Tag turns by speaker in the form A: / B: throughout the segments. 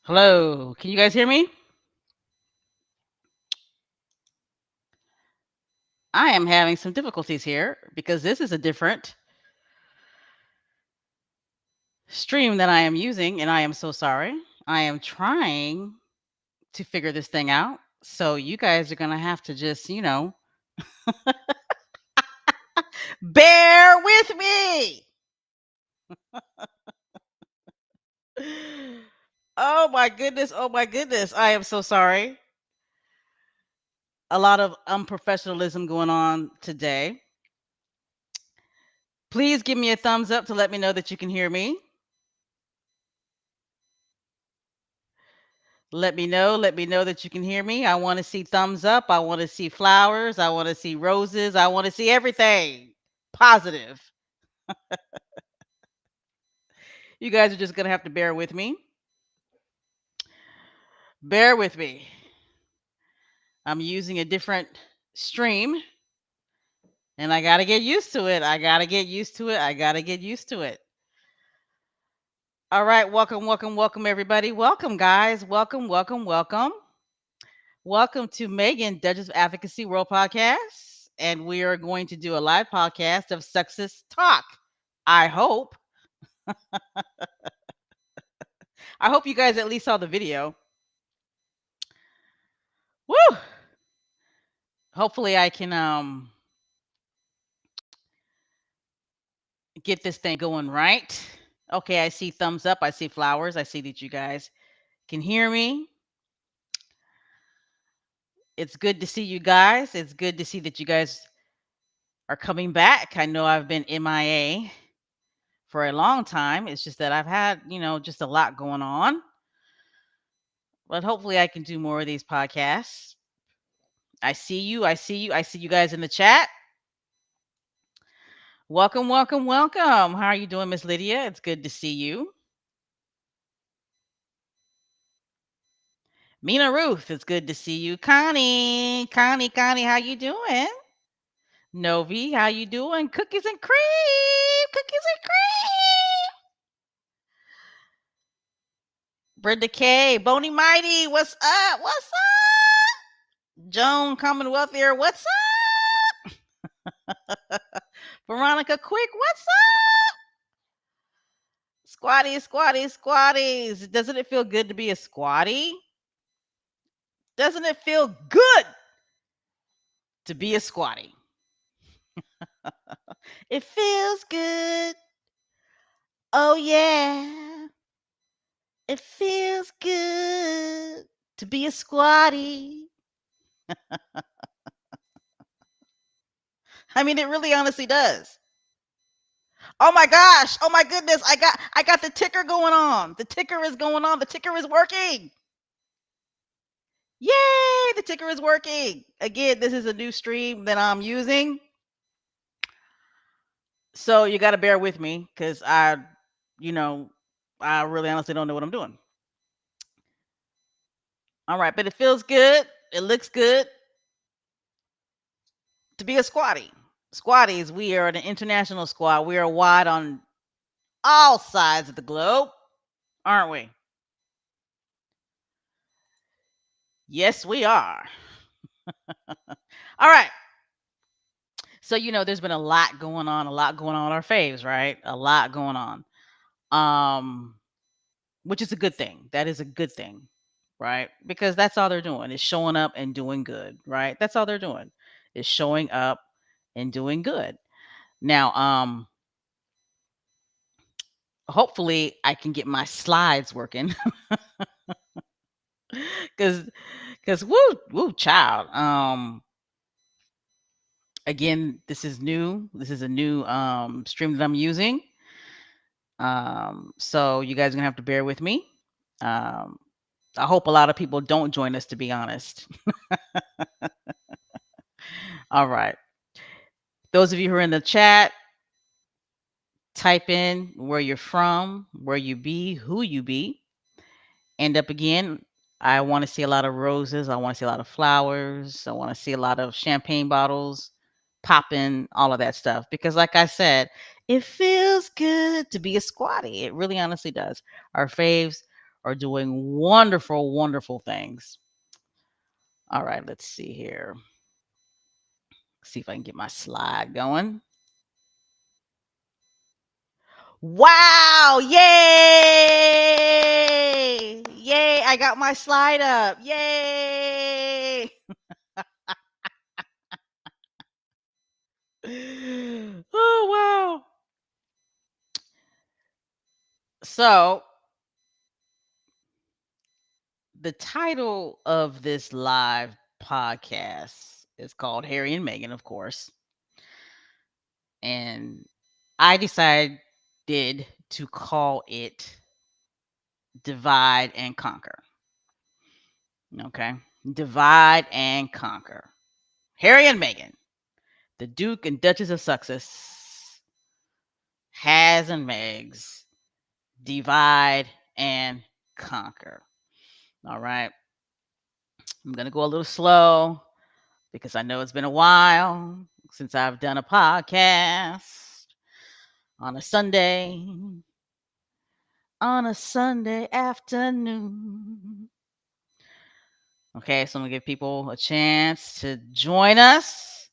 A: Hello, can you guys hear me? I am having some difficulties here because this is a different stream that I am using, and I am so sorry. I am trying to figure this thing out. So you guys are going to have to just, bear with me. Oh my goodness. Oh my goodness. I am so sorry. A lot of unprofessionalism going on today. Please give me a thumbs up to let me know that you can hear me. Let me know. Let me know that you can hear me. I want to see thumbs up. I want to see flowers. I want to see roses. I want to see everything positive. You guys are just going to have to bear with me. Bear with me. I'm using a different stream and I got to get used to it. I got to get used to it. I got to get used to it. All right. Welcome, welcome, welcome, everybody. Welcome, guys. Welcome, welcome, welcome. Welcome to Megan, Duchess of Advocacy World Podcast. And we are going to do a live podcast of Success Talk. I hope. I hope you guys at least saw the video. Woo! Hopefully I can get this thing going right. Okay, I see thumbs up. I see flowers. I see that you guys can hear me. It's good to see you guys. It's good to see that you guys are coming back. I know I've been MIA for a long time. It's just that I've had, just a lot going on. But hopefully I can do more of these podcasts. I see you. I see you. I see you guys in the chat. Welcome, welcome, welcome. How are you doing, Miss Lydia? It's good to see you. Mina Ruth, it's good to see you. Connie, how you doing? Novi, how you doing? Cookies and cream, cookies and cream. Brenda K, Boney Mighty, what's up? What's up? Joan Commonwealth here, what's up? Veronica Quick, what's up? Squatties, squatties, squatties. Doesn't it feel good to be a squatty? Doesn't it feel good to be a squatty? It feels good. Oh, yeah. It feels good to be a squatty. I mean, it really honestly does. Oh my gosh. Oh my goodness. I got the ticker going on. The ticker is going on. The ticker is working. Yay, the ticker is working. Again, this is a new stream that I'm using. So you got to bear with me because I really honestly don't know what I'm doing. All right, but it feels good. It looks good to be a squatty. Squatties, we are an international squad. We are wide on all sides of the globe, aren't we? Yes, we are. All right. So, there's been a lot going on with our faves, right? A lot going on. Which is a good thing. That is a good thing, right? Because that's all they're doing is showing up and doing good, right? That's all they're doing is showing up and doing good. Now, hopefully I can get my slides working. Cause woo child. Again, this is new. This is a new stream that I'm using. So you guys are gonna have to bear with me. I hope a lot of people don't join us, to be honest. All right. Those of you who are in the chat, type in where you're from, where you be, who you be. And up again, I want to see a lot of roses. I want to see a lot of flowers. I want to see a lot of champagne bottles popping, all of that stuff. Because like I said, it feels good to be a squatty. It really honestly does. Our faves are doing wonderful, wonderful things. All right, let's see here. See if I can get my slide going. Wow! Yay! Yay! I got my slide up. Yay! Oh, wow. So, the title of this live podcast is called Harry and Meghan, of course. And I decided to call it Divide and Conquer. Okay? Divide and Conquer. Harry and Meghan, the Duke and Duchess of Sussex, Has and Megs, divide and conquer. All right. I'm going to go a little slow because I know it's been a while since I've done a podcast on a Sunday. On a Sunday afternoon. Okay, so I'm going to give people a chance to join us.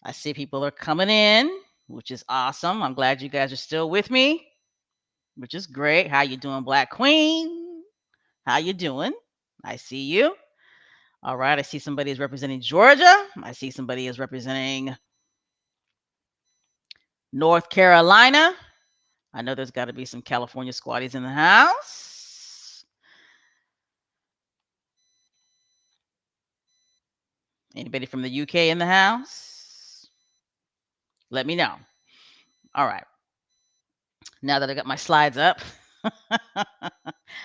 A: I see people are coming in, which is awesome. I'm glad you guys are still with me, which is great. How you doing, Black Queen? How you doing? I see you. All right, I see somebody is representing Georgia. I see somebody is representing North Carolina. I know there's got to be some California squatties in the house. Anybody from the UK in the house? Let me know. All right. Now that I got my slides up,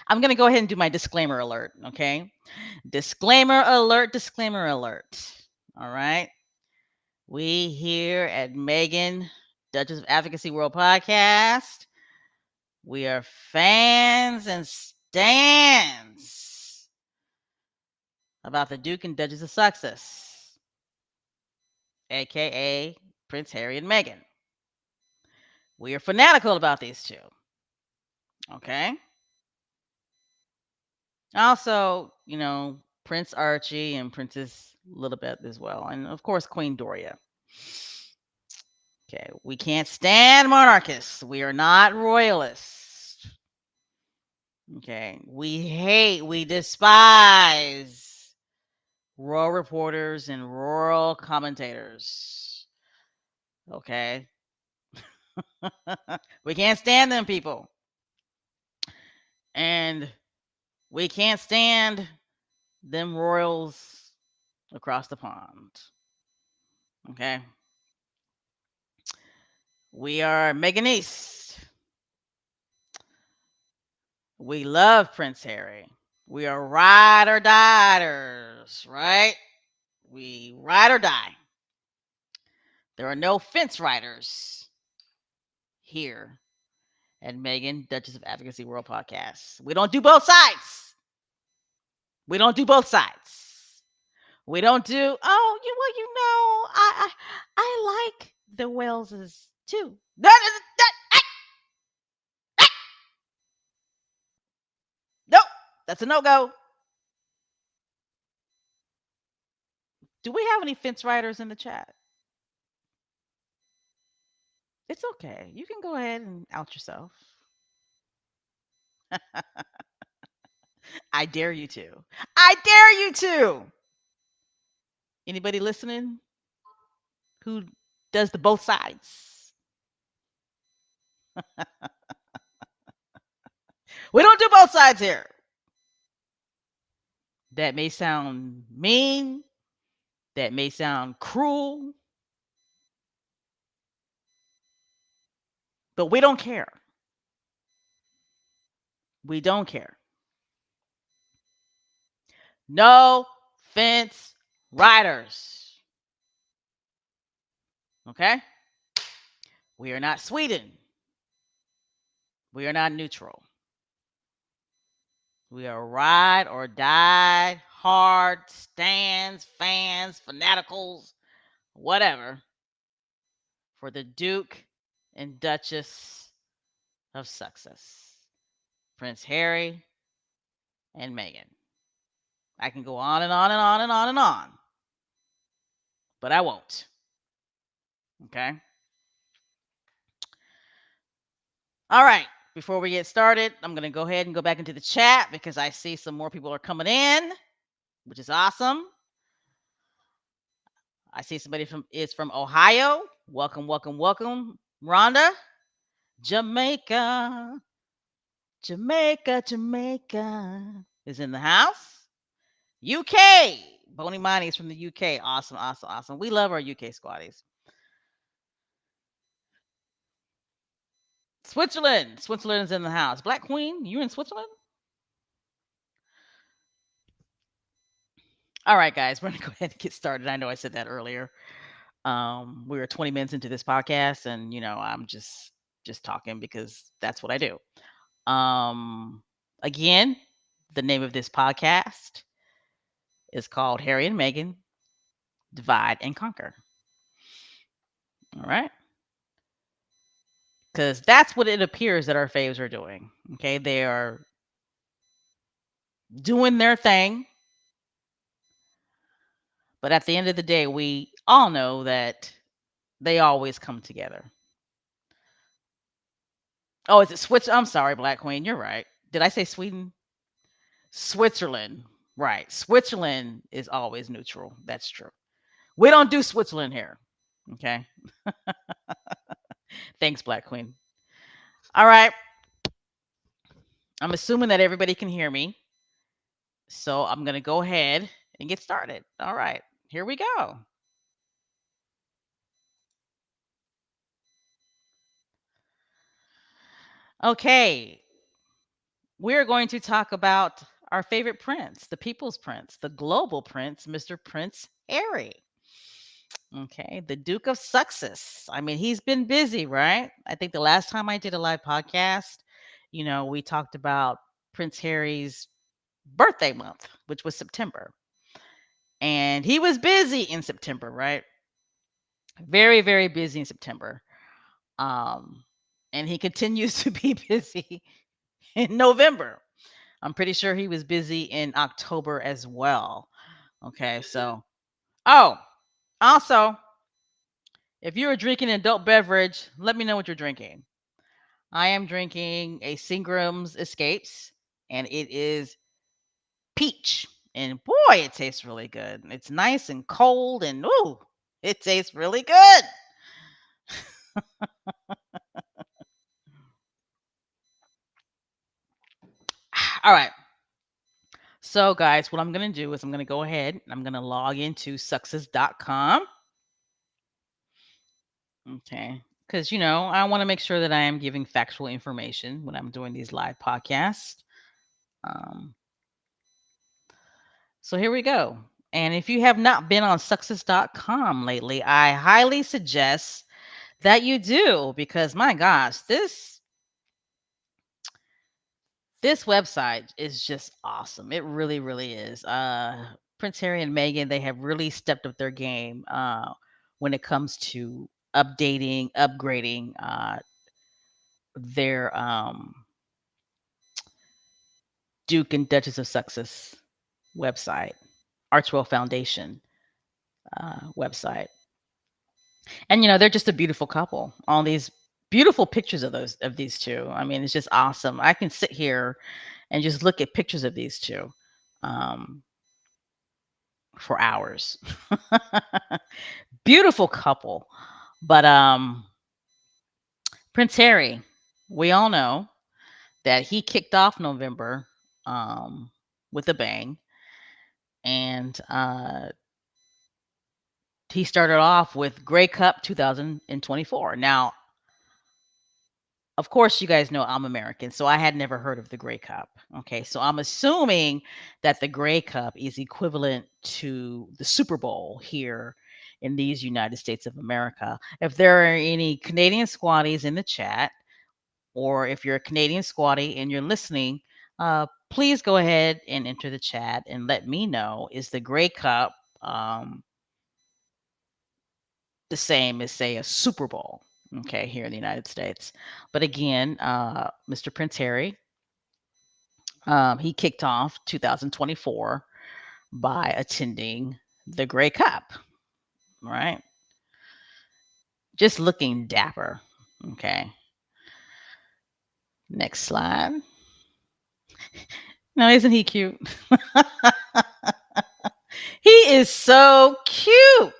A: I'm going to go ahead and do my disclaimer alert, okay? Disclaimer alert, disclaimer alert. All right. We here at Meghan, Duchess of Advocacy World Podcast, we are fans and stands about the Duke and Duchess of Sussex, aka Prince Harry and Meghan. We are fanatical about these two. Okay. Also, Prince Archie and Princess Lilibet as well. And of course, Queen Doria. Okay. We can't stand monarchists. We are not royalists. Okay. We despise royal reporters and royal commentators. Okay. We can't stand them people. And we can't stand them royals across the pond. Okay. We are Meghanese. We love Prince Harry. We are ride or diers, right? We ride or die. There are no fence riders here at Meghan, Duchess of Advocacy World Podcast. We don't do both sides. We don't do both sides. We don't do, I like the Waleses too. Nope, that's a no-go. Do we have any fence riders in the chat? It's okay. You can go ahead and out yourself. I dare you to. I dare you to. Anybody listening who does the both sides? We don't do both sides here. That may sound mean. That may sound cruel. But we don't care. We don't care. No fence riders. Okay? We are not Sweden. We are not neutral. We are ride or die, hard, stands, fans, fanaticals, whatever, for the Duke and Duchess of Sussex. Prince Harry and Meghan. I can go on and on and on and on and on, but I won't. Okay. All right. Before we get started, I'm going to go ahead and go back into the chat because I see some more people are coming in, which is awesome. I see somebody from Ohio. Welcome, welcome, welcome. Rhonda, Jamaica, Jamaica is in the house. UK, Bonnie Money is from the UK. Awesome, awesome, awesome. We love our UK squaddies. Switzerland's in the house. Black Queen, you in Switzerland? All right, guys, we're gonna go ahead and get started. I know I said that earlier. We were 20 minutes into this podcast, and I'm just talking because that's what I do. Again, the name of this podcast is called Harry and Meghan Divide and Conquer. All right. Because that's what it appears that our faves are doing. Okay. They are doing their thing. But at the end of the day, we all know that they always come together. Oh, is it Switzerland? I'm sorry, Black Queen. You're right. Did I say Sweden? Switzerland. Right. Switzerland is always neutral. That's true. We don't do Switzerland here. Okay. Thanks, Black Queen. All right. I'm assuming that everybody can hear me. So I'm going to go ahead and get started. All right. Here we go. Okay. We're going to talk about our favorite prince, the people's prince, the global prince, Mr. Prince Harry. Okay, the Duke of Sussex. I mean, he's been busy, right? I think the last time I did a live podcast, we talked about Prince Harry's birthday month, which was September. And he was busy in September, right? Very, very busy in September. And he continues to be busy in November. I'm pretty sure he was busy in October as well. Okay, so also, if you're drinking an adult beverage, let me know what you're drinking. I am drinking a Seagram's Escapes, and it is peach. And boy, it tastes really good. It's nice and cold, and ooh, it tastes really good. All right. So, guys, what I'm going to do is I'm going to go ahead and I'm going to log into success.com. Okay. Because, I want to make sure that I am giving factual information when I'm doing these live podcasts. So here we go. And if you have not been on success.com lately, I highly suggest that you do because my gosh, this website is just awesome. It really, really is. Prince Harry and Meghan, they have really stepped up their game when it comes to upgrading their Duke and Duchess of Sussex website, Archwell Foundation website. And they're just a beautiful couple. All these beautiful pictures of these two. I mean, it's just awesome. I can sit here and just look at pictures of these two for hours. Beautiful couple. But Prince Harry, we all know that he kicked off November with a bang. And he started off with Grey Cup 2024. Now, of course, you guys know I'm American, so I had never heard of the Grey Cup. Okay, so I'm assuming that the Grey Cup is equivalent to the Super Bowl here in these United States of America. If there are any Canadian squaddies in the chat, or if you're a Canadian squaddie and you're listening, please go ahead and enter the chat and let me know, is the Grey Cup the same as, say, a Super Bowl, okay, here in the United States? But again, Mr. Prince Harry, He kicked off 2024 by attending the Grey Cup, right? Just looking dapper. Okay. Next slide. No, isn't he cute? He is so cute.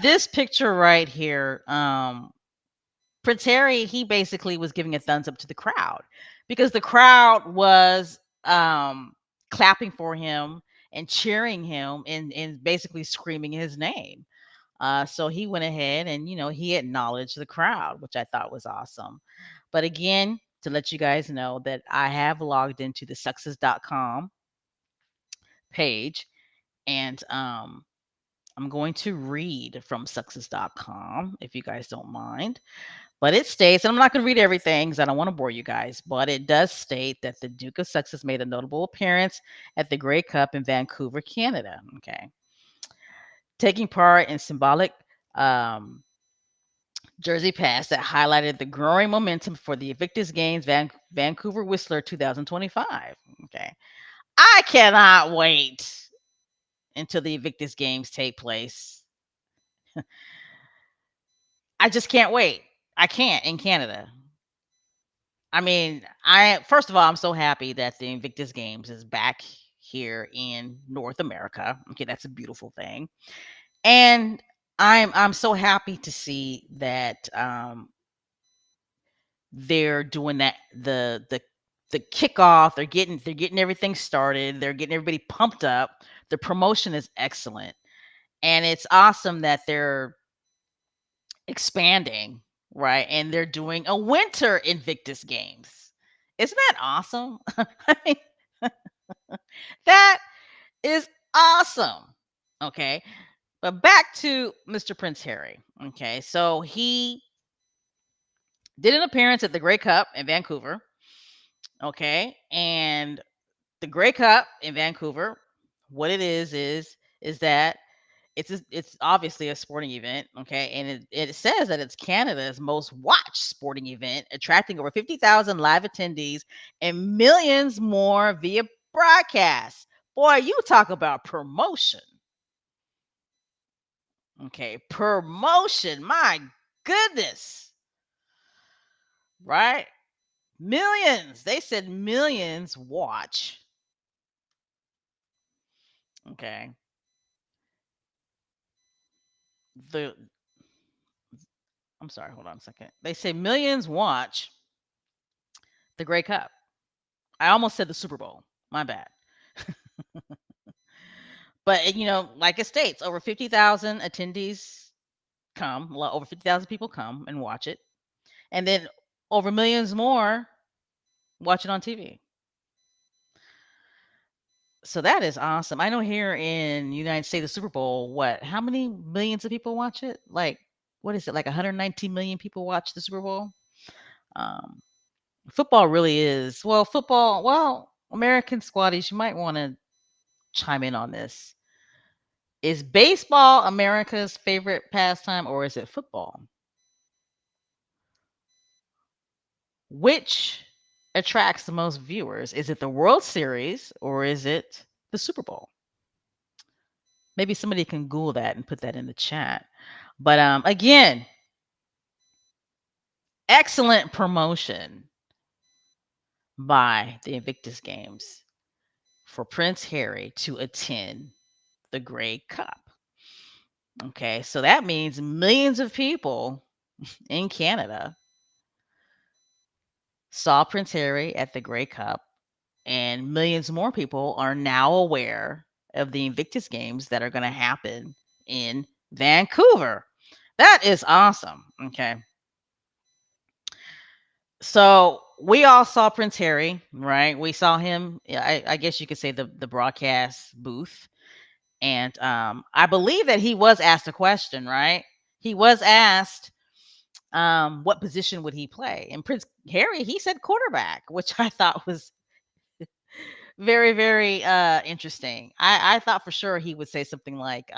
A: This picture right here, Prince Harry, he basically was giving a thumbs up to the crowd because the crowd was clapping for him and cheering him and basically screaming his name. So he went ahead and, he acknowledged the crowd, which I thought was awesome. But again, to let you guys know that I have logged into the success.com page, and I'm going to read from success.com if you guys don't mind. But it states, and I'm not going to read everything because I don't want to bore you guys, but it does state that the Duke of Sussex made a notable appearance at the Grey Cup in Vancouver, Canada. Okay. Taking part in symbolic jersey pass that highlighted the growing momentum for the Invictus Games Vancouver Whistler 2025. Okay. I cannot wait until the Invictus Games take place. I just can't wait. I can't in Canada. I mean, I first of all, I'm so happy that the Invictus Games is back here in North America. Okay, that's a beautiful thing. And I'm so happy to see that they're doing that the kickoff. They're getting everything started. They're getting everybody pumped up. The promotion is excellent. And it's awesome that they're expanding, right? And they're doing a winter Invictus Games. Isn't that awesome? I mean, that is awesome. Okay. But back to Mr. Prince Harry. Okay. So he did an appearance at the Grey Cup in Vancouver. Okay. And the Grey Cup in Vancouver, what it is that it's obviously a sporting event, okay, and it says that it's Canada's most watched sporting event, attracting over 50,000 live attendees and millions more via broadcast. Boy, you talk about promotion. Okay, promotion. My goodness, right? Millions. They said millions watch. Okay. The I'm sorry, hold on a second. They say millions watch the Grey Cup. I almost said the Super Bowl. My bad. But like it states, over 50,000 attendees come, over 50,000 people come and watch it. And then over millions more watch it on TV. So that is awesome. I know here in the United States, the Super Bowl, how many millions of people watch it? Like, what is it? Like 119 million people watch the Super Bowl? Um, Football really is, American squaddies, you might want to chime in on this. Is baseball America's favorite pastime or is it football? Which attracts the most viewers? Is it the World Series or is it the Super Bowl? Maybe somebody can Google that and put that in the chat. But again, excellent promotion by the Invictus Games for Prince Harry to attend the Grey Cup. Okay, so that means millions of people in Canada saw Prince Harry at the Grey Cup, and millions more people are now aware of the Invictus Games that are going to happen in Vancouver. That is awesome. Okay. So we all saw Prince Harry, right? We saw him, I guess you could say the broadcast booth. And I believe that he was asked a question, right? He was asked what position would he play? And Prince Harry, he said quarterback, which I thought was very, very interesting. I thought for sure he would say something like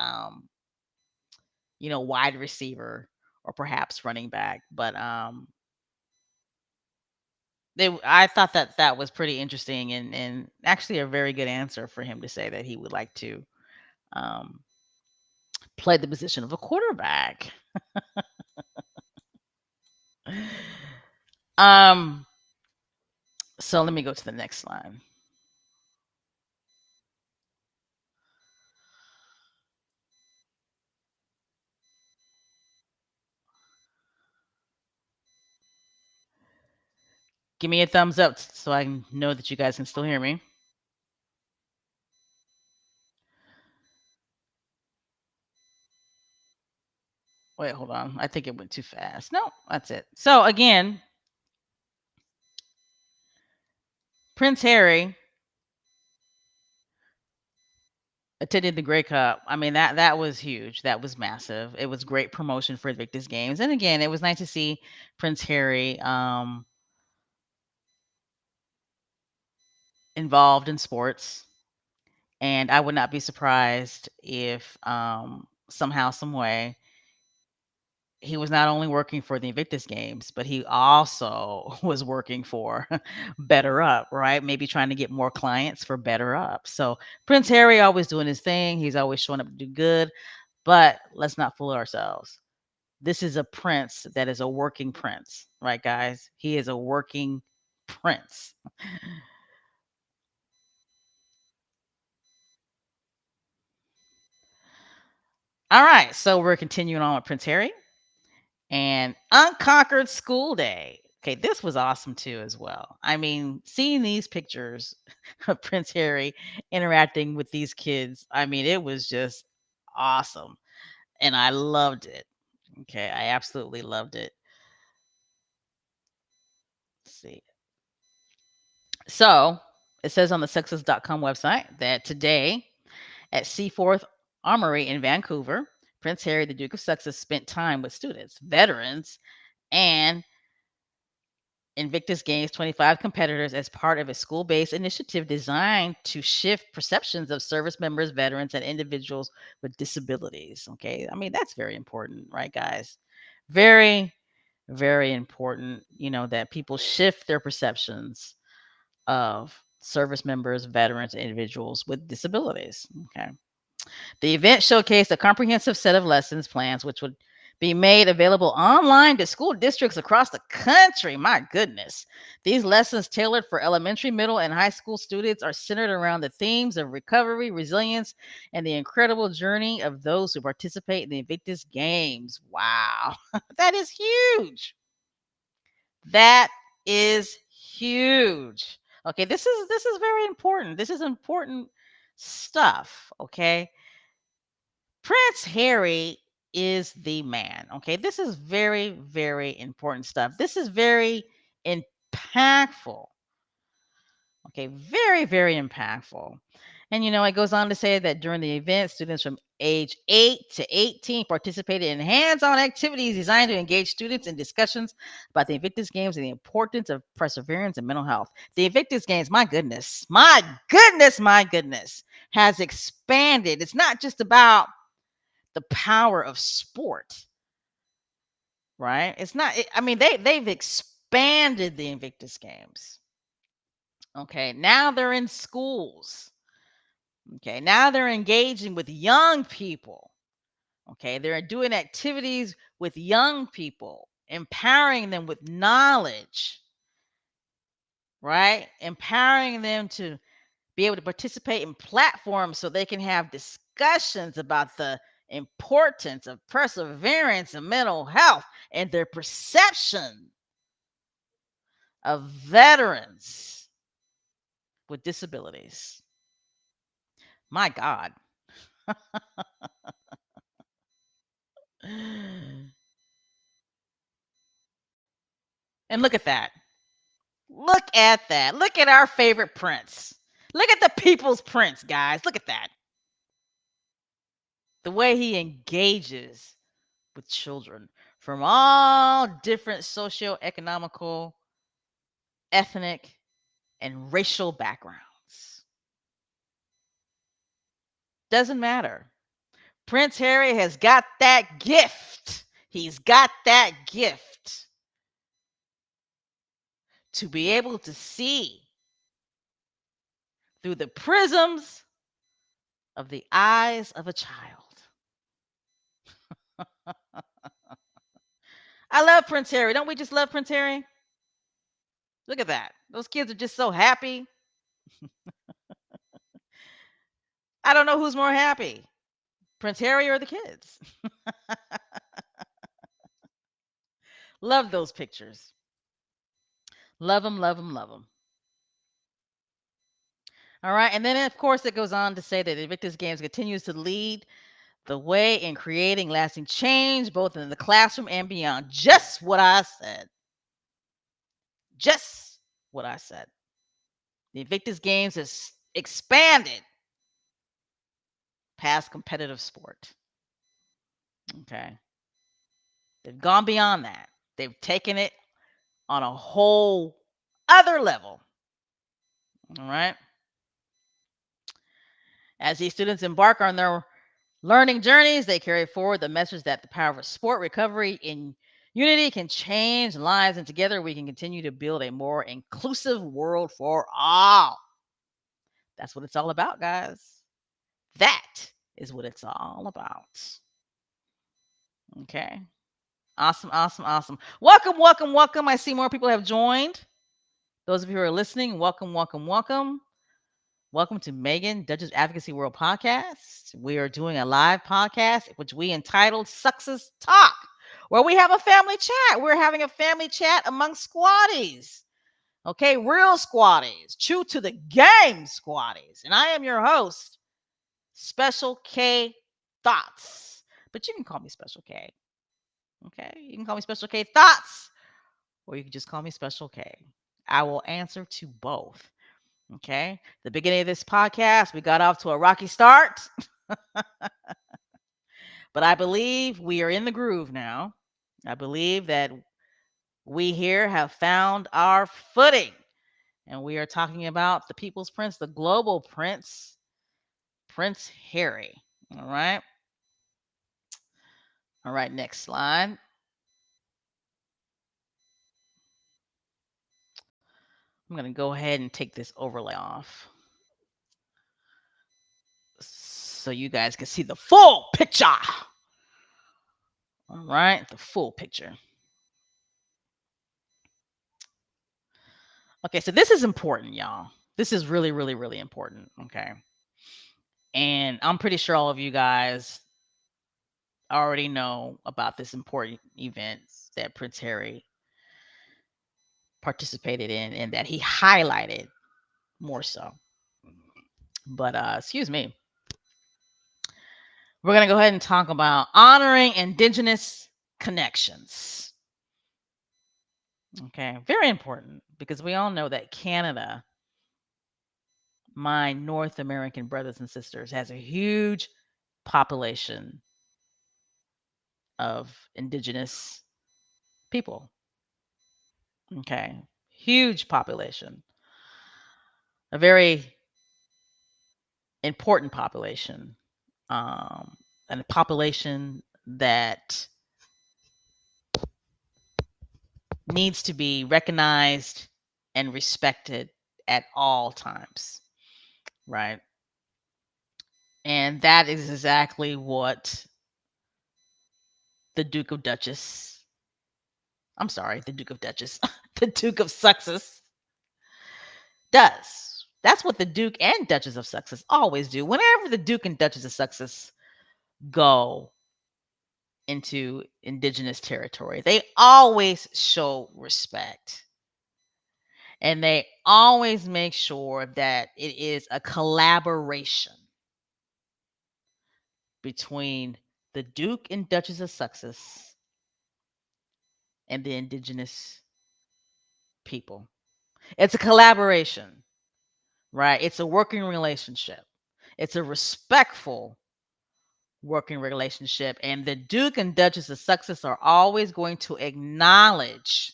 A: wide receiver or perhaps running back. But I thought that that was pretty interesting, and actually a very good answer for him to say that he would like to um, play the position of a quarterback. Um, so let me go to the next slide. Give me a thumbs up so I can know that you guys can still hear me. Wait, hold on. I think it went too fast. No, that's it. So again, Prince Harry attended the Grey Cup. I mean, that was huge. That was massive. It was great promotion for Invictus Games. And again, it was nice to see Prince Harry involved in sports. And I would not be surprised if somehow, some way, he was not only working for the Invictus Games, but he also was working for Better Up, right? Maybe trying to get more clients for Better Up. So Prince Harry always doing his thing. He's always showing up to do good. But let's not fool ourselves. This is a prince that is a working prince, right, guys? He is a working prince. All right, so we're continuing on with Prince Harry and Unconquered School Day. Okay, this was awesome too, as well. I mean, seeing these pictures of Prince Harry interacting with these kids, I mean, it was just awesome. And I loved it. Okay, I absolutely loved it. Let's see. So it says on the sexist.com website that today at Seaforth Armory in Vancouver, Prince Harry, the Duke of Sussex, spent time with students, veterans, and Invictus Games 25 competitors as part of a school based initiative designed to shift perceptions of service members, veterans, and individuals with disabilities. Okay. I mean, that's very important, right, guys? Very, very important, that people shift their perceptions of service members, veterans, individuals with disabilities. Okay. The event showcased a comprehensive set of lessons plans, which would be made available online to school districts across the country. My goodness. These lessons, tailored for elementary, middle, and high school students, are centered around the themes of recovery, resilience, and the incredible journey of those who participate in the Invictus Games. Wow. That is huge. That is huge. Okay, this is very important. This is important stuff, okay? Prince Harry is the man. Okay. This is very, very important stuff. This is very impactful. Okay. Very, very impactful. And, it goes on to say that during the event, students from age 8 to 18 participated in hands on activities designed to engage students in discussions about the Invictus Games and the importance of perseverance and mental health. The Invictus Games, my goodness, has expanded. It's not just about the power of sport, right? It's not. I mean, they've expanded the Invictus Games. Okay, now they're in schools. Okay, now they're engaging with young people. Okay, they're doing activities with young people, empowering them with knowledge, right? Empowering them to be able to participate in platforms so they can have discussions about the importance of perseverance and mental health and their perception of veterans with disabilities. My God. And look at that. Look at that. Look at our favorite prince. Look at the people's prince, guys. Look at that. The way he engages with children from all different socio-economical, ethnic, and racial backgrounds. Doesn't matter. Prince Harry has got that gift. He's got that gift to be able to see through the prisms of the eyes of a child. I love Prince Harry. Don't we just love Prince Harry? Look at that. Those kids are just so happy. I don't know who's more happy, Prince Harry or the kids. Love those pictures. Love them, love them, love them. All right. And then, of course, it goes on to say that Invictus Games continues to lead the way in creating lasting change, both in the classroom and beyond. Just what I said. Just what I said. The Invictus Games has expanded past competitive sport. Okay. They've gone beyond that. They've taken it on a whole other level. All right. As these students embark on their learning journeys, they carry forward the message that the power of sport recovery in unity can change lives, and together we can continue to build a more inclusive world for all. That's what it's all about, guys. That is what it's all about. Okay. Awesome, awesome, awesome. Welcome, welcome, welcome. I see more people have joined. Those of you who are listening, welcome, welcome, welcome. Welcome to Meghan, Duchess Advocacy World Podcast. We are doing a live podcast, which we entitled Success Talk, where we have a family chat. We're having a family chat among squatties. Okay, real squatties, true to the game squatties. And I am your host, Special K Thoughts. But you can call me Special K. Okay, you can call me Special K Thoughts, or you can just call me Special K. I will answer to both. Okay. The beginning of this podcast, we got off to a rocky start, but I believe we are in the groove now. I believe that we here have found our footing, and we are talking about the people's prince, the global prince, Prince Harry. All right. All right. Next slide. I'm going to go ahead and take this overlay off so you guys can see the full picture. All right. The full picture. Okay, so this is important, y'all. This is really, really, really important. Okay. And I'm pretty sure all of you guys already know about this important event that Prince Harry participated in and that he highlighted more so. But excuse me. We're going to go ahead and talk about honoring Indigenous connections. Okay, very important because we all know that Canada, my North American brothers and sisters, has a huge population of Indigenous people. Okay. Huge population. A very important population. And a population that needs to be recognized and respected at all times. Right. And that is exactly what the Duke of Duchess, I'm sorry, the Duke of Duchess, the Duke of Sussex does. That's what the Duke and Duchess of Sussex always do. Whenever the Duke and Duchess of Sussex go into Indigenous territory, they always show respect. And they always make sure that it is a collaboration between the Duke and Duchess of Sussex and the Indigenous people. It's a collaboration, right? It's a working relationship. It's a respectful working relationship. And the Duke and Duchess of Sussex are always going to acknowledge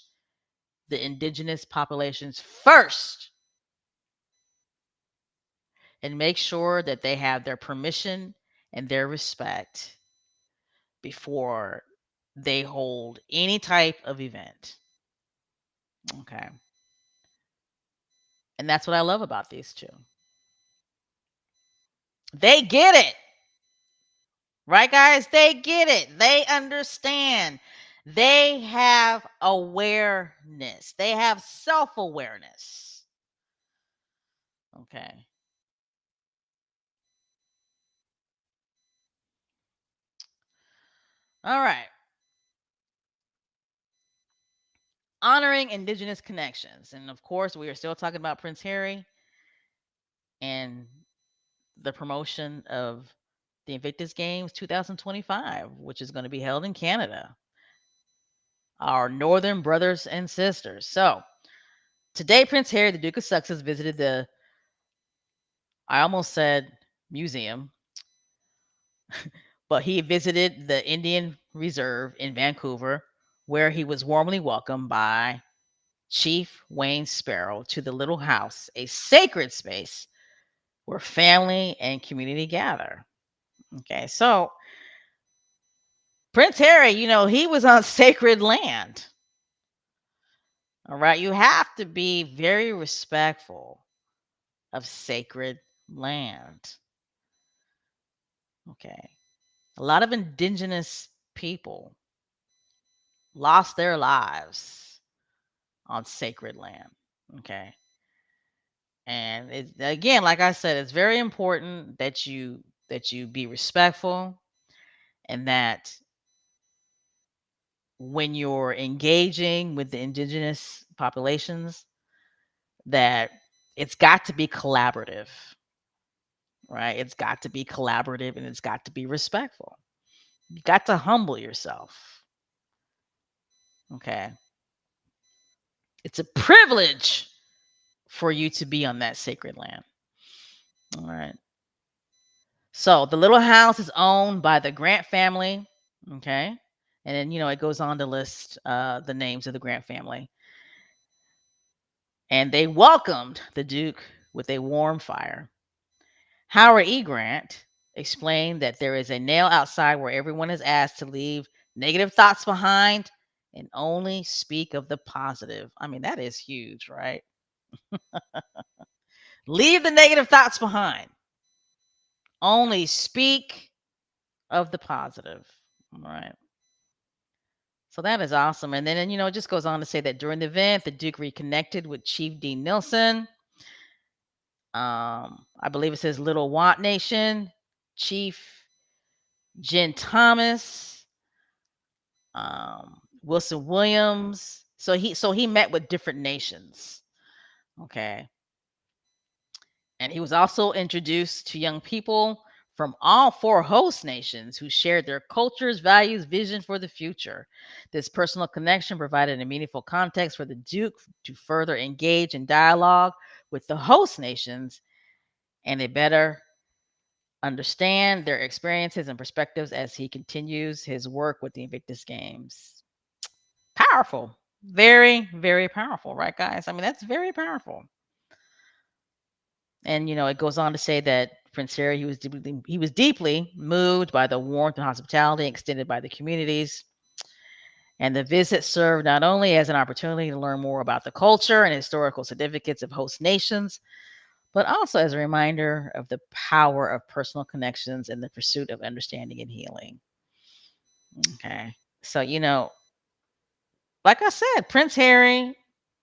A: the Indigenous populations first and make sure that they have their permission and their respect before they hold any type of event. Okay. And that's what I love about these two. They get it. Right, guys? They get it. They understand. They have awareness. They have self awareness. Okay. All right. Honoring Indigenous connections. And of course, we are still talking about Prince Harry and the promotion of the Invictus Games 2025, which is going to be held in Canada. Our northern brothers and sisters. So, today, Prince Harry, the Duke of Sussex, visited the, I almost said museum, but he visited the Indian Reserve in Vancouver, where he was warmly welcomed by Chief Wayne Sparrow to the Little House, a sacred space where family and community gather. Okay, so Prince Harry, he was on sacred land. All right, you have to be very respectful of sacred land. Okay, a lot of indigenous people lost their lives on sacred land. Okay. And again, like I said, it's very important that you be respectful, and that when you're engaging with the indigenous populations, that it's got to be collaborative, right? It's got to be collaborative, and it's got to be respectful. You got to humble yourself. Okay. It's a privilege for you to be on that sacred land. All right. So the little house is owned by the Grant family. Okay. And then, it goes on to list the names of the Grant family. And they welcomed the Duke with a warm fire. Howard E. Grant explained that there is a nail outside where everyone is asked to leave negative thoughts behind and only speak of the positive. I mean, that is huge, right? Leave the negative thoughts behind. Only speak of the positive. All right. So that is awesome. And then, it just goes on to say that during the event, the Duke reconnected with Chief Dean Nilsson. I believe it says Little Want Nation, Chief Jen Thomas, Wilson Williams. So he met with different nations. Okay. And he was also introduced to young people from all four host nations who shared their cultures, values, vision for the future. This personal connection provided a meaningful context for the Duke to further engage in dialogue with the host nations and a better understand their experiences and perspectives as he continues his work with the Invictus Games. Powerful. Very, very powerful, right, guys? I mean, that's very powerful. And it goes on to say that Prince Harry, he was deeply moved by the warmth and hospitality extended by the communities. And the visit served not only as an opportunity to learn more about the culture and historical significance of host nations, but also as a reminder of the power of personal connections in the pursuit of understanding and healing. Okay. So, like I said, Prince Harry,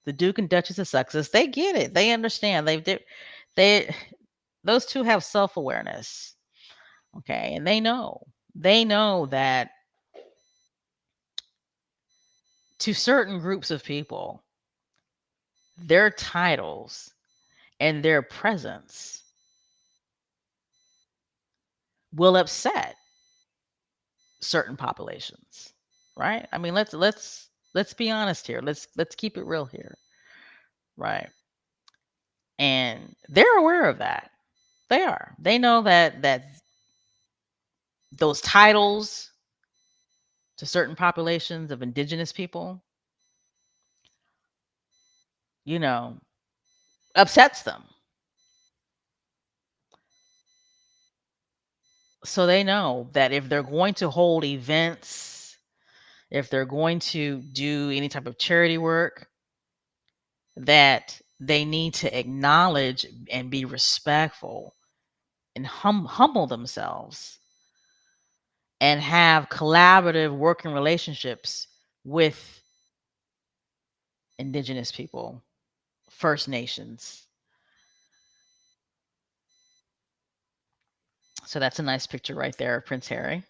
A: the Duke and Duchess of Sussex, they get it. They understand. They those two have self-awareness. Okay. And they know. They know that to certain groups of people, their titles and their presence will upset certain populations. Right? I mean, let's be honest here. Let's keep it real here. Right? And they're aware of that. They are. They know that those titles to certain populations of indigenous people, you know, upsets them. So they know that if they're going to hold events, if they're going to do any type of charity work, that they need to acknowledge and be respectful and humble themselves and have collaborative working relationships with Indigenous people, First Nations. So that's a nice picture right there of Prince Harry.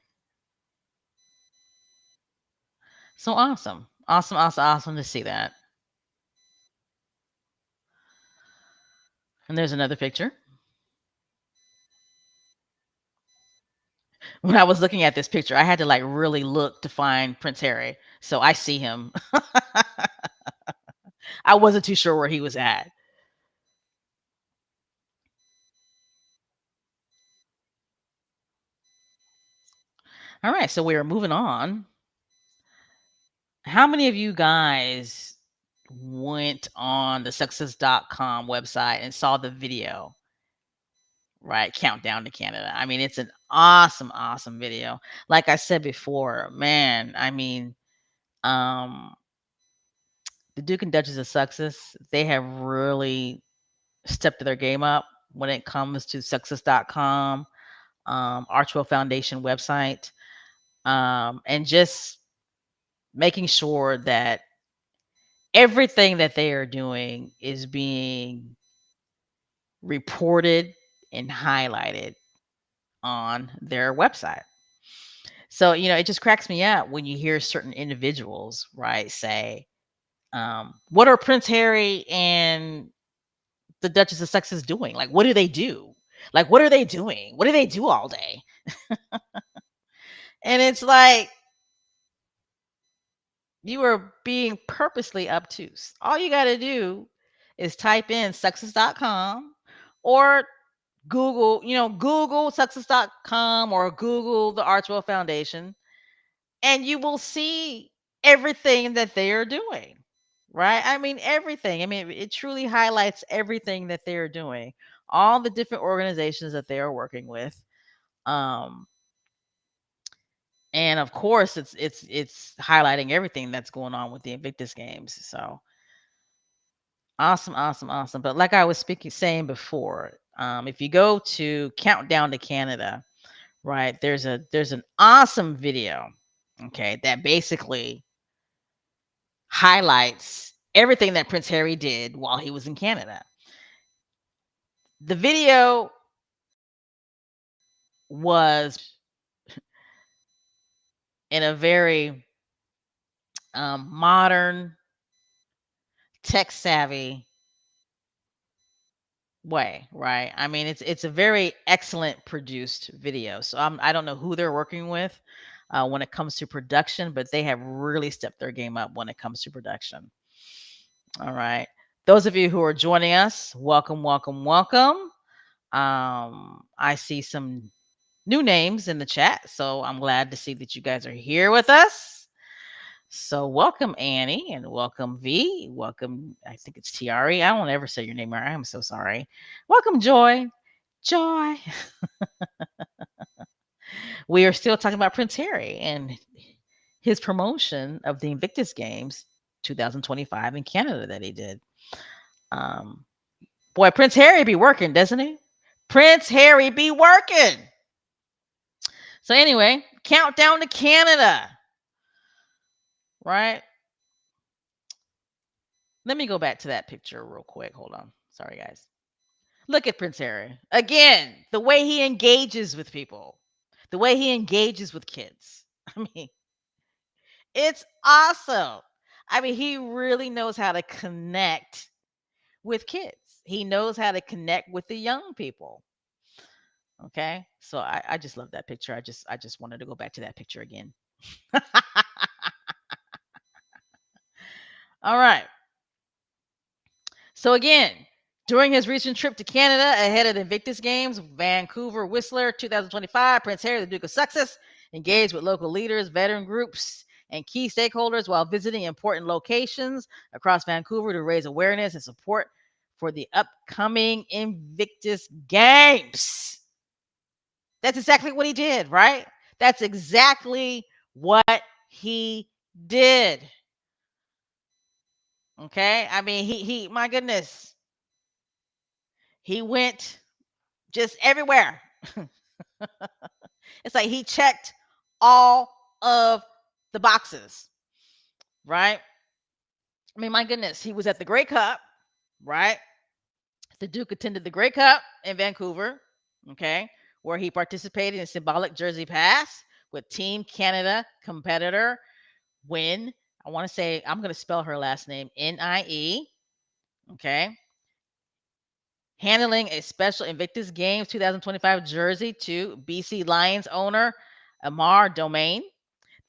A: So awesome. Awesome, awesome, awesome to see that. And there's another picture. When I was looking at this picture, I had to like really look to find Prince Harry. So I see him. I wasn't too sure where he was at. All right, so we are moving on. How many of you guys went on the success.com website and saw the video, right? Countdown to Canada. I mean, it's an awesome, awesome video. Like I said before, man, I mean, um, the Duke and Duchess of Sussex, they have really stepped their game up when it comes to success.com, Archwell Foundation website, and just making sure that everything that they are doing is being reported and highlighted on their website. So, it just cracks me up when you hear certain individuals, right, say, what are Prince Harry and the Duchess of Sussex doing? Like, what do they do? Like, what are they doing? What do they do all day? And it's like, you are being purposely obtuse. All you got to do is type in success.com or Google success.com or Google the Archwell Foundation, and you will see everything that they are doing. Right? I mean, everything. I mean, it truly highlights everything that they are doing, all the different organizations that they are working with. Um, and of course, it's highlighting everything that's going on with the Invictus games. So awesome, awesome, awesome. But like I was saying before, if you go to Countdown to Canada, right, there's an awesome video, okay, that basically highlights everything that Prince Harry did while he was in Canada. The video was in a very modern, tech savvy way, right? I mean, it's a very excellent produced video. So I don't know who they're working with when it comes to production, but they have really stepped their game up when it comes to production. All right, those of you who are joining us, welcome, welcome, welcome. I see some new names in the chat, so I'm glad to see that you guys are here with us. So welcome Annie and welcome V. Welcome, I think it's Tiari. I don't ever say your name right. I'm so sorry. Welcome Joy. Joy. We are still talking about Prince Harry and his promotion of the Invictus Games 2025 in Canada that he did. Um, Boy, Prince Harry be working, doesn't he? Prince Harry be working. So anyway, countdown to Canada. Right? Let me go back to that picture real quick. Hold on. Sorry, guys. Look at Prince Harry. Again, the way he engages with people, the way he engages with kids. I mean, it's awesome. I mean, he really knows how to connect with kids. He knows how to connect with the young people. Okay. So I just love that picture. I just wanted to go back to that picture again. All right. So again, during his recent trip to Canada ahead of the Invictus Games, Vancouver Whistler 2025, Prince Harry, the Duke of Sussex, engaged with local leaders, veteran groups, and key stakeholders while visiting important locations across Vancouver to raise awareness and support for the upcoming Invictus Games. That's exactly what he did, right? That's exactly what he did. Okay? I mean, he my goodness. He went just everywhere. It's like he checked all of the boxes, right? I mean, my goodness, he was at the Grey Cup, right? The Duke attended the Grey Cup in Vancouver, okay, where he participated in symbolic jersey pass with Team Canada competitor Win. I want to say, I'm going to spell her last name NIE, okay, handling a special Invictus Games 2025 jersey to BC Lions owner Amar Domain.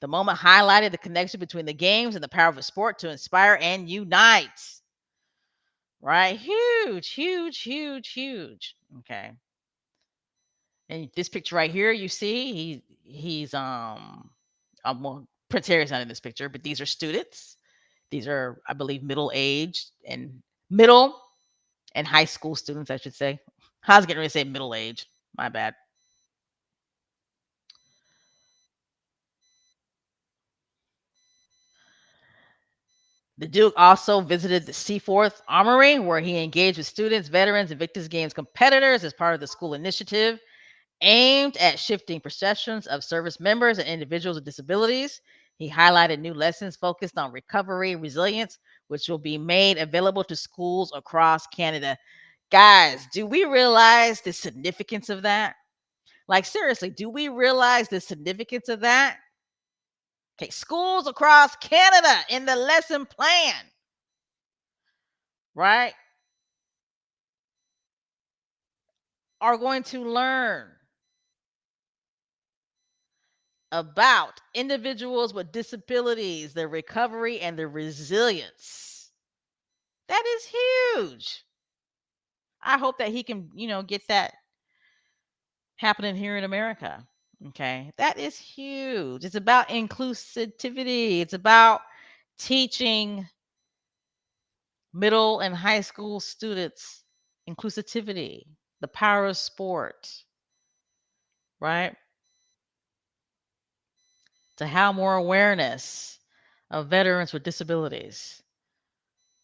A: The moment highlighted the connection between the games and the power of a sport to inspire and unite. Right? Huge, huge, huge, huge. Okay. And this picture right here, you see, well, Prince Harry's not in this picture, but these are students. These are, I believe, middle and high school students, I should say. I was getting ready to say middle age. My bad. The Duke also visited the Seaforth Armory, where he engaged with students, veterans, and Invictus Games competitors as part of the school initiative aimed at shifting perceptions of service members and individuals with disabilities. He highlighted new lessons focused on recovery, resilience, which will be made available to schools across Canada. Guys, do we realize the significance of that? Like, seriously, do we realize the significance of that? Okay, schools across Canada in the lesson plan, right, are going to learn about individuals with disabilities, their recovery, and their resilience. That is huge. I hope that he can, get that happening here in America. Okay. That is huge. It's about inclusivity. It's about teaching middle and high school students inclusivity, the power of sport, right? To have more awareness of veterans with disabilities.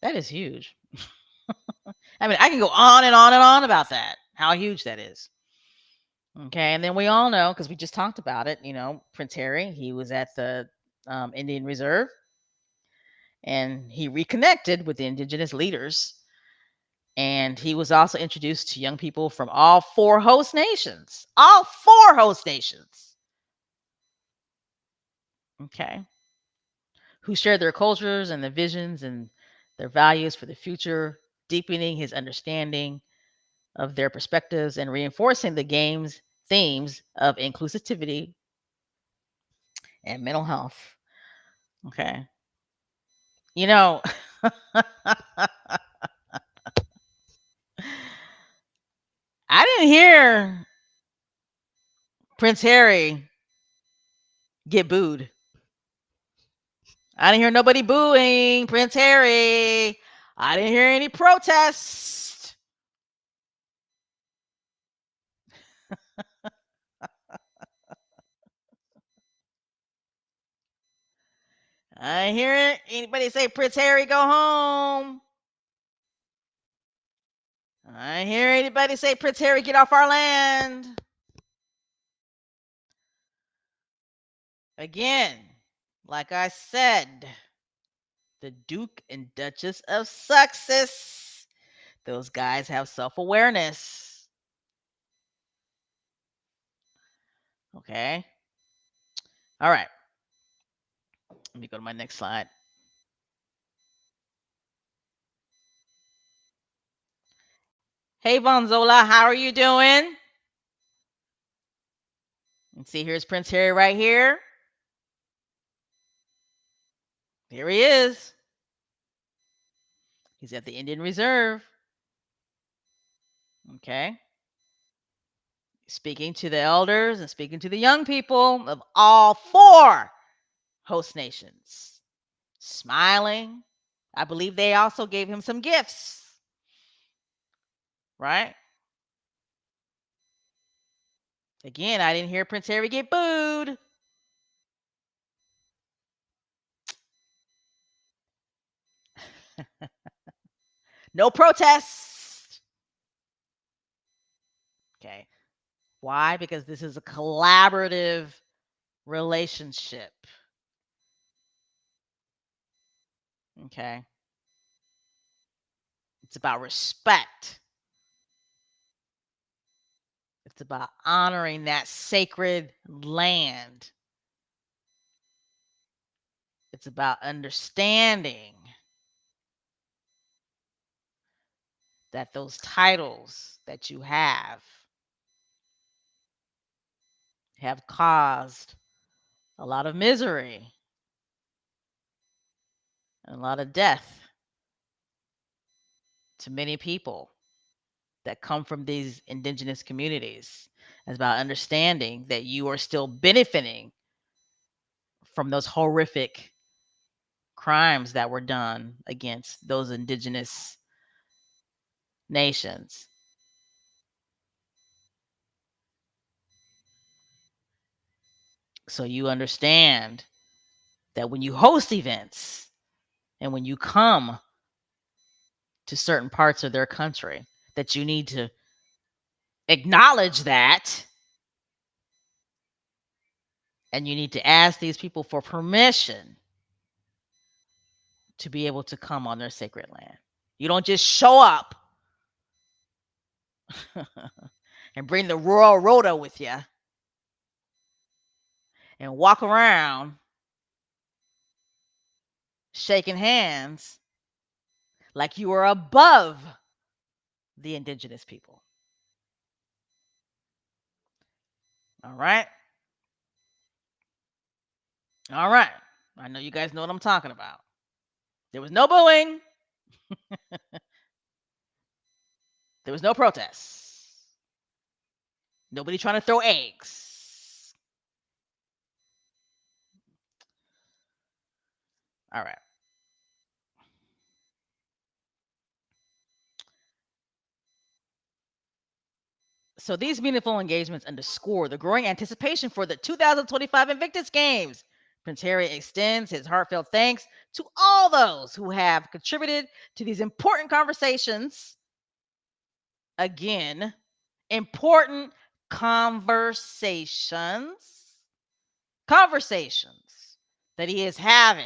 A: That is huge. I mean, I can go on and on and on about that, how huge that is. Okay. And then we all know, because we just talked about it, Prince Harry, he was at the Indian Reserve and he reconnected with the Indigenous leaders. And he was also introduced to young people from all four host nations. All four host nations. Okay. Who shared their cultures and their visions and their values for the future, deepening his understanding of their perspectives and reinforcing the game's themes of inclusivity and mental health. Okay. You know, I didn't hear Prince Harry get booed. I didn't hear nobody booing Prince Harry. I didn't hear any protests. I didn't hear anybody say, Prince Harry, go home. I didn't hear anybody say, Prince Harry, get off our land. Again, like I said, the Duke and Duchess of Sussex, those guys have self awareness. Okay. All right. Let me go to my next slide. Hey, Vonzola, how are you doing? And see, here's Prince Harry right here. Here he is. He's at the Indian Reserve. Okay. Speaking to the elders and speaking to the young people of all four host nations. Smiling. I believe they also gave him some gifts. Right? Again, I didn't hear Prince Harry get booed. No protests. Okay. Why? Because this is a collaborative relationship. Okay. It's about respect. It's about honoring that sacred land. It's about understanding that those titles that you have caused a lot of misery and a lot of death to many people that come from these indigenous communities. It's about understanding that you are still benefiting from those horrific crimes that were done against those indigenous nations. So you understand that when you host events and when you come to certain parts of their country, that you need to acknowledge that, and you need to ask these people for permission to be able to come on their sacred land. You don't just show up and bring the Royal Rota with you and walk around shaking hands like you are above the indigenous people. All right? All right. I know you guys know what I'm talking about. There was no booing. There was no protests. Nobody trying to throw eggs. All right. So these meaningful engagements underscore the growing anticipation for the 2025 Invictus Games. Prince Harry extends his heartfelt thanks to all those who have contributed to these important conversations. Again, important conversations that he is having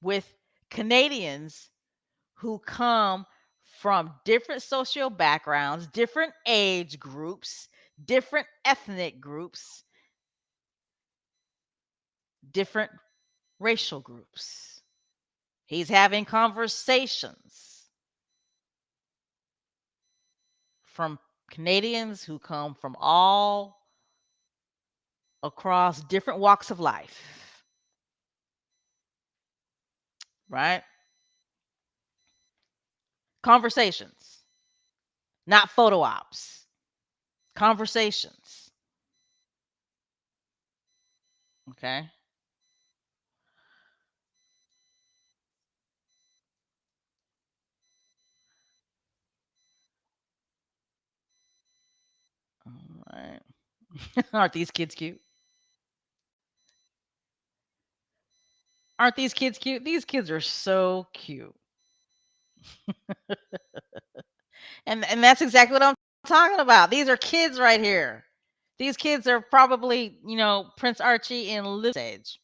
A: with Canadians who come from different social backgrounds, different age groups, different ethnic groups, different racial groups. He's having conversations from Canadians who come from all across different walks of life, right? Conversations, not photo ops. Conversations. Okay. All right. Aren't these kids cute? Aren't these kids cute? These kids are so cute. And that's exactly what I'm talking about. These are kids right here. These kids are probably, Prince Archie and Luke's age,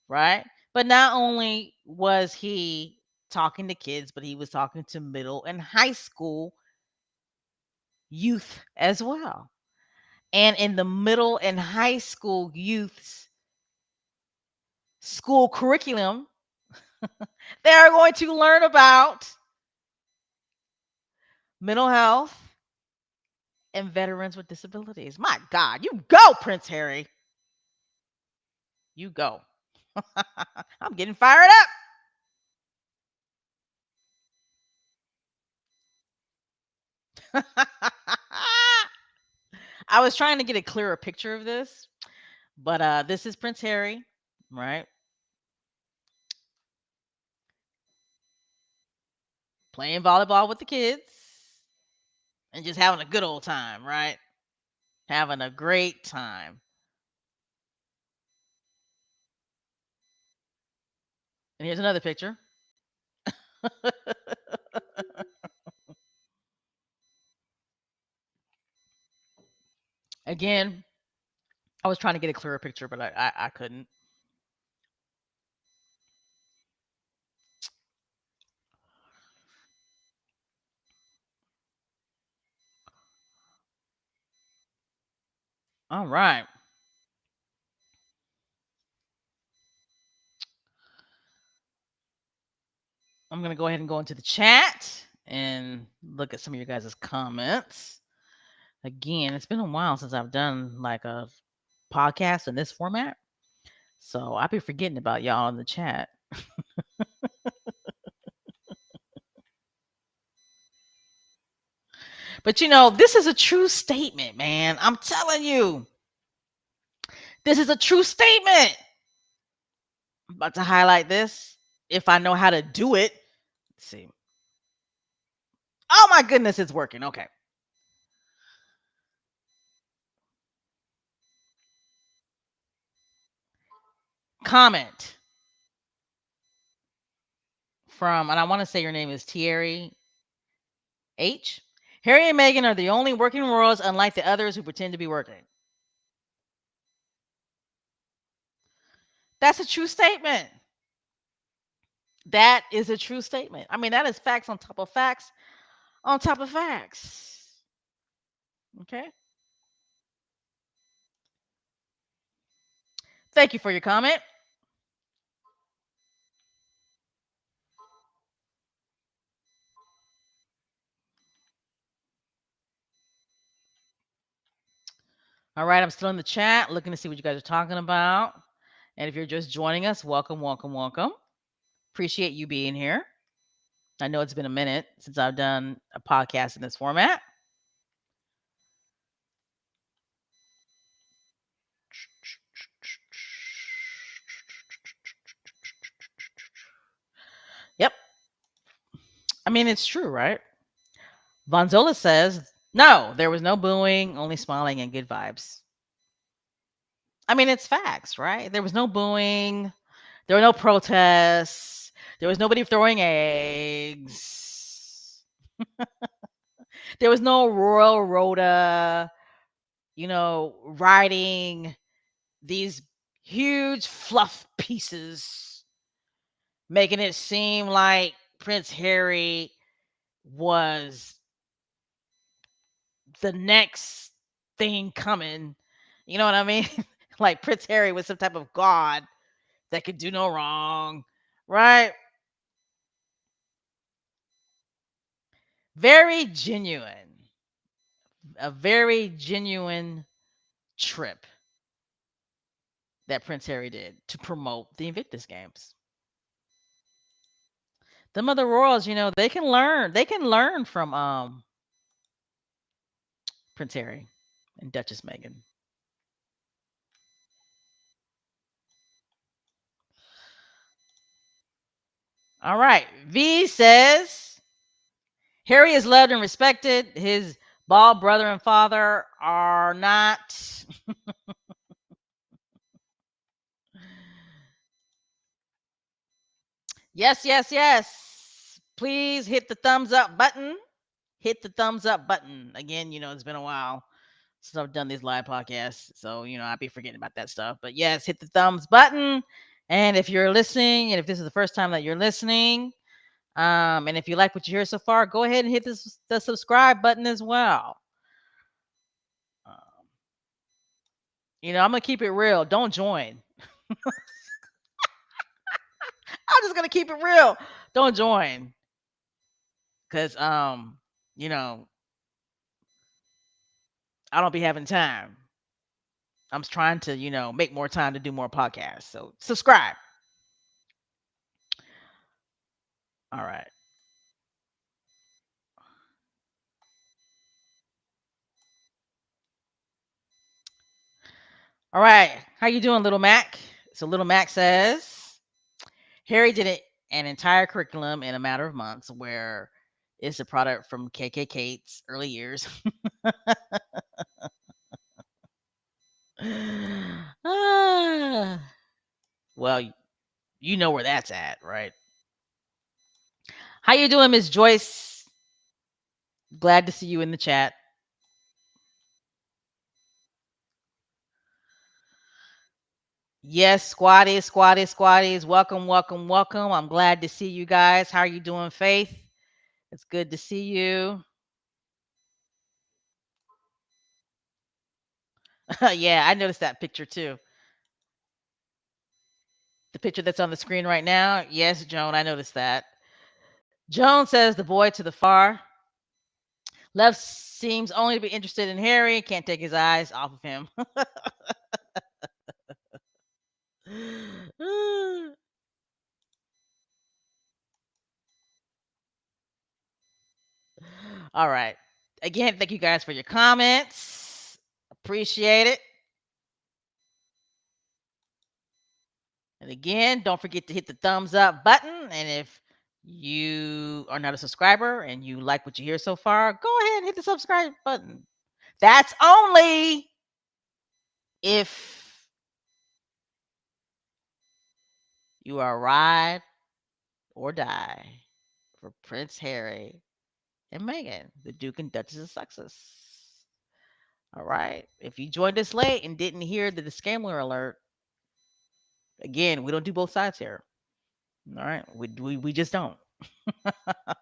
A: right? But not only was he talking to kids, but he was talking to middle and high school youth as well. And in the middle and high school youth's school curriculum, they are going to learn about mental health and veterans with disabilities. My God, you go, Prince Harry. You go. I'm getting fired up. I was trying to get a clearer picture of this, but this is Prince Harry, right? Playing volleyball with the kids and just having a good old time, right? Having a great time. And here's another picture. Again, I was trying to get a clearer picture, but I couldn't. All right. I'm going to go ahead and go into the chat and look at some of your guys' comments. Again, it's been a while since I've done like a podcast in this format. So I'll be forgetting about y'all in the chat. But this is a true statement, man. I'm telling you, this is a true statement. I'm about to highlight this if I know how to do it. Let's see. Oh my goodness, it's working. Okay. Comment from, and I want to say your name is Thierry H. Harry and Meghan are the only working royals, unlike the others who pretend to be working. That's a true statement. That is a true statement. I mean, that is facts on top of facts on top of facts. Okay. Thank you for your comment. All right, I'm still in the chat looking to see what you guys are talking about. And if you're just joining us, welcome, welcome, welcome. Appreciate you being here. I know it's been a minute since I've done a podcast in this format. Yep. I mean, it's true, right? Vonzola says, no, there was no booing, only smiling and good vibes. I mean, it's facts, right? There was no booing. There were no protests. There was nobody throwing eggs. There was no Royal Rhoda, riding these huge fluff pieces, making it seem like Prince Harry was the next thing coming. You know what I mean? Like Prince Harry was some type of god that could do no wrong, right? Very genuine. A very genuine trip that Prince Harry did to promote the Invictus Games. Them other royals, they can learn. They can learn from Prince Harry and Duchess Meghan. All right. V says Harry is loved and respected. His bald brother and father are not. Yes, yes, yes. Please hit the thumbs up button. Hit the thumbs up button. Again, it's been a while since I've done these live podcasts. So, I'd be forgetting about that stuff. But yes, hit the thumbs button. And if you're listening, and if this is the first time that you're listening, and if you like what you hear so far, go ahead and hit the subscribe button as well. Um, I'm gonna keep it real. Don't join. I'm just gonna keep it real. Don't join, cause I don't be having time. I'm trying to make more time to do more podcasts. So subscribe. All right. All right. How you doing, Little Mac? So Little Mac says Harry did an entire curriculum in a matter of months, where it's a product from KKK's early years. Ah, well, you know where that's at, right? How you doing, Miss Joyce? Glad to see you in the chat. Yes, squatties, squatties, squatties. Welcome, welcome, welcome. I'm glad to see you guys. How are you doing, Faith? It's good to see you. Yeah, I noticed that picture too. The picture that's on the screen right now. Yes, Joan, I noticed that. Joan says the boy to the far left seems only to be interested in Harry. Can't take his eyes off of him. All right. Again, thank you guys for your comments. Appreciate it. And again, don't forget to hit the thumbs up button. And if you are not a subscriber and you like what you hear so far, go ahead and hit the subscribe button. That's only if you are ride or die for Prince Harry and Meghan, the Duke and Duchess of Sussex. All right. If you joined us late and didn't hear the disclaimer alert, again, we don't do both sides here. All right. We just don't.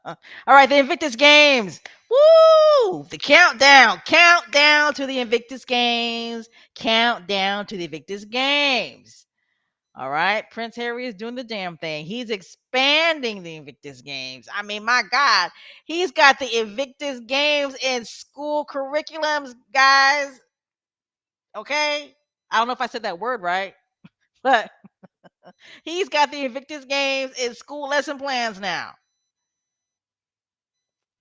A: All right, the Invictus Games. Woo! The countdown to the Invictus Games. Countdown to the Invictus Games. All right, Prince Harry is doing the damn thing. He's expanding the Invictus Games. I mean, my God, he's got the Invictus Games in school curriculums, guys. Okay, I don't know if I said that word right, but he's got the Invictus Games in school lesson plans now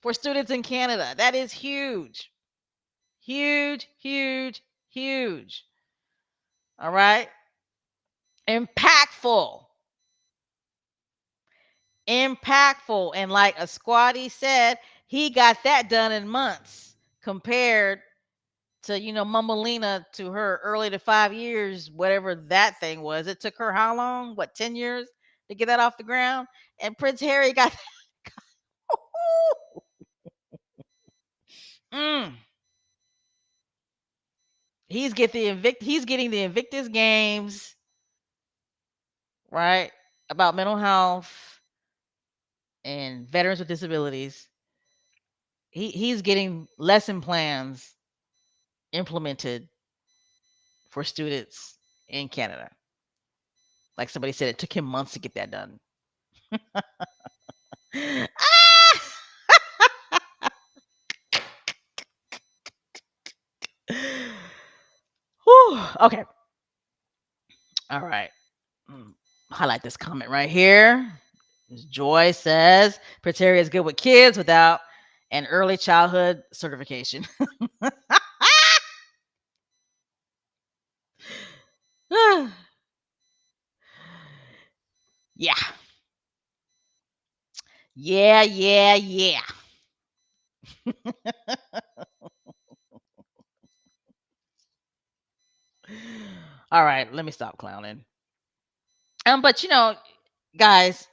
A: for students in Canada. That is huge. Huge, huge, huge. All right. Impactful. Impactful. And like a squatty said, he got that done in months compared to, Mumbelina to her early to 5 years, whatever that thing was. It took her how long? What, 10 years to get that off the ground? And Prince Harry got mm, he's getting the Invictus Games, right? About mental health and veterans with disabilities. He's getting lesson plans implemented for students in Canada. Like somebody said, it took him months to get that done. Ah! Whew, okay. All right. Highlight this comment right here. Joy says Prince Harry is good with kids without an early childhood certification. Yeah. Yeah, yeah, yeah. All right, let me stop clowning. But guys,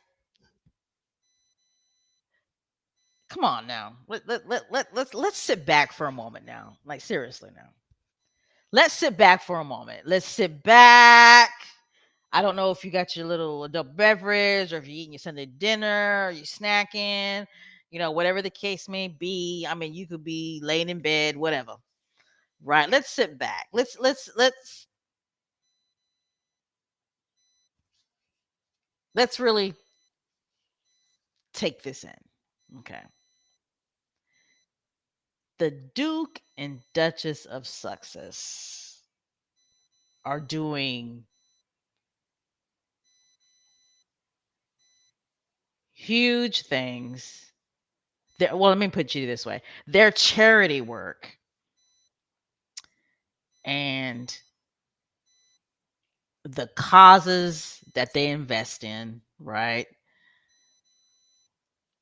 A: come on now. Let's sit back for a moment now. Like seriously now. Let's sit back for a moment. Let's sit back. I don't know if you got your little adult beverage or if you're eating your Sunday dinner or you're snacking, whatever the case may be. I mean, you could be laying in bed, whatever. Right. Let's sit back. Let's really take this in. Okay. The Duke and Duchess of Sussex are doing huge things. Well, let me put you this way. Their charity work and the causes that they invest in, right?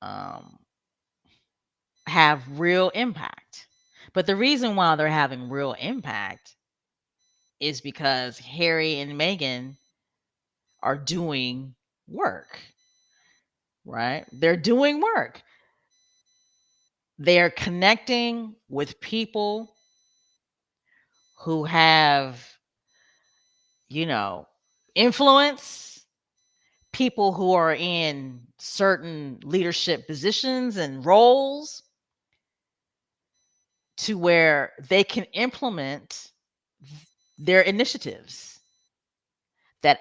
A: Um, have real impact. But the reason why they're having real impact is because Harry and Meghan are doing work, right? They're doing work. They're connecting with people who have, you know, influence people who are in certain leadership positions and roles to where they can implement their initiatives that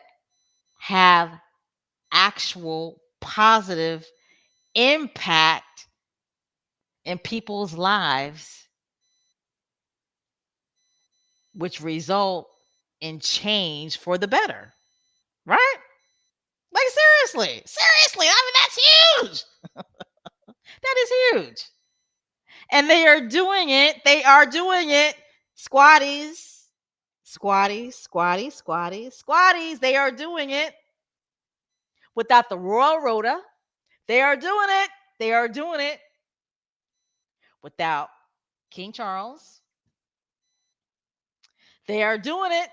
A: have actual positive impact in people's lives, which result in change for the better, right? Like seriously, I mean that's huge. That is huge. And they are doing it. They are doing it. Squatties, squatties. They are doing it without the royal rota. They are doing it. They are doing it without King Charles. They are doing it.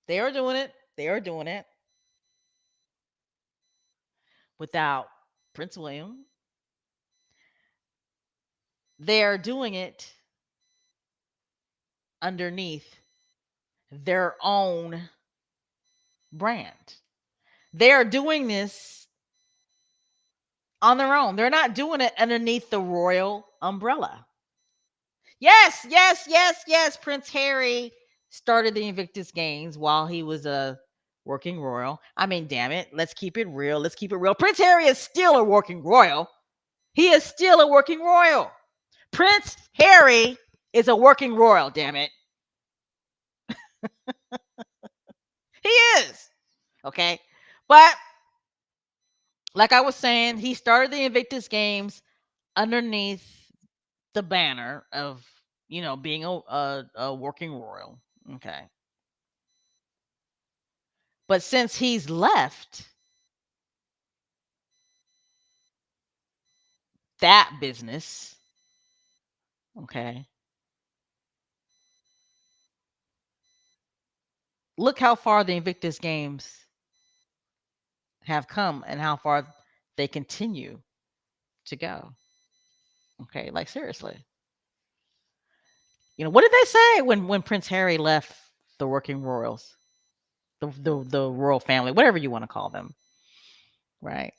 A: They are doing it. They are doing it without Prince William. They are doing it underneath their own brand. They are doing this on their own. They're not doing it underneath the royal umbrella. Yes. Prince Harry started the Invictus Games while he was a working royal. I mean, damn it. Let's keep it real. Let's keep it real. Prince Harry is still a working royal. He is still a working royal. Prince Harry is a working royal, damn it. He is. Okay. But like I was saying, he started the Invictus Games underneath the banner of, being a working royal. Okay. But since he's left that business, okay, look how far the Invictus Games have come and how far they continue to go. Okay, like seriously. What did they say when Prince Harry left the working royals, the royal family, whatever you want to call them, right?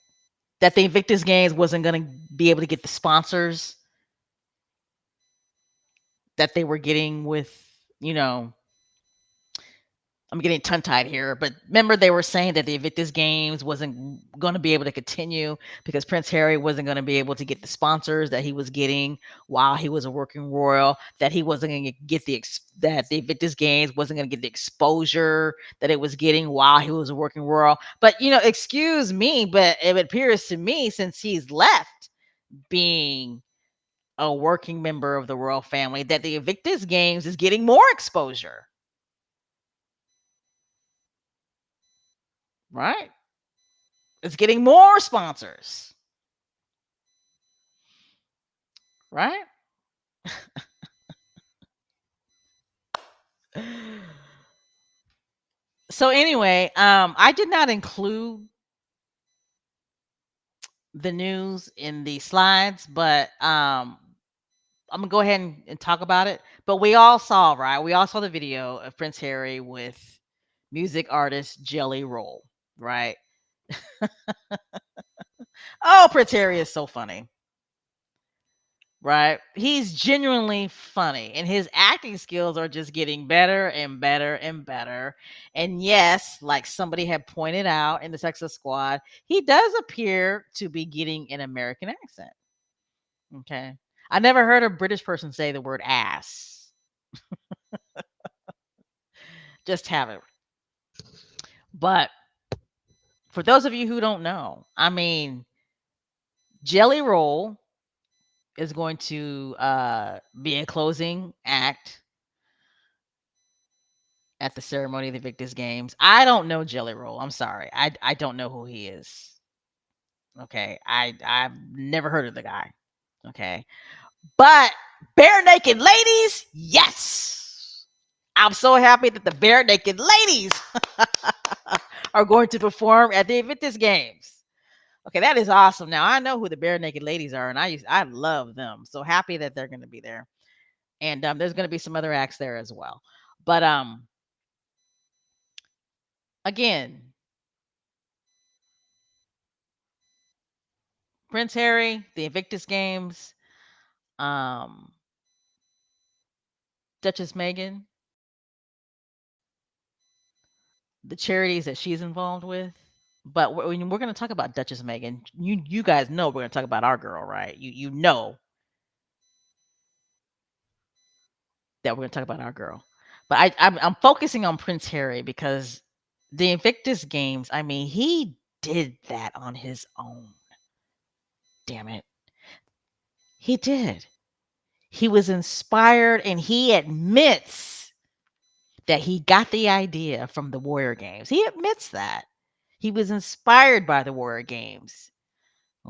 A: That the Invictus Games wasn't going to be able to get the sponsors that they were getting with, you know, I'm getting tongue tied here, but remember they were saying that the Invictus Games wasn't going to be able to continue because Prince Harry wasn't going to be able to get the sponsors that he was getting while he was a working royal. That he wasn't going to get that the Invictus Games wasn't going to get the exposure that it was getting while he was a working royal. But excuse me, but it appears to me since he's left being a working member of the royal family that the Invictus Games is getting more exposure, right? It's getting more sponsors, right? So anyway, I did not include the news in the slides, but I'm gonna go ahead and talk about it. But we all saw, right? We all saw the video of Prince Harry with music artist Jelly Roll, right? Oh, Prince Harry is so funny. Right? He's genuinely funny, and his acting skills are just getting better and better and better. And yes, like somebody had pointed out in the Texas Squad, he does appear to be getting an American accent. Okay. I never heard a British person say the word ass. Just haven't. But for those of you who don't know, I mean, Jelly Roll is going to be a closing act at the ceremony of the Invictus Games. I don't know Jelly Roll. I'm sorry. I don't know who he is. Okay. I've never heard of the guy. Okay. But Bare Naked Ladies, yes. I'm so happy that the Bare Naked Ladies are going to perform at the Invictus Games. Okay, that is awesome. Now I know who the Bare Naked Ladies are, and I love them. So happy that they're going to be there. And there's going to be some other acts there as well. But Again, Prince Harry, the Invictus Games, um, Duchess Meghan, the charities that she's involved with. But when we're going to talk about Duchess Meghan, you guys know we're going to talk about our girl, right? You know that we're going to talk about our girl. But I'm focusing on Prince Harry because the Invictus Games. I mean, he did that on his own. Damn it, he did. He was inspired, and he admits that he got the idea from the Warrior Games. He admits that he was inspired by the Warrior Games.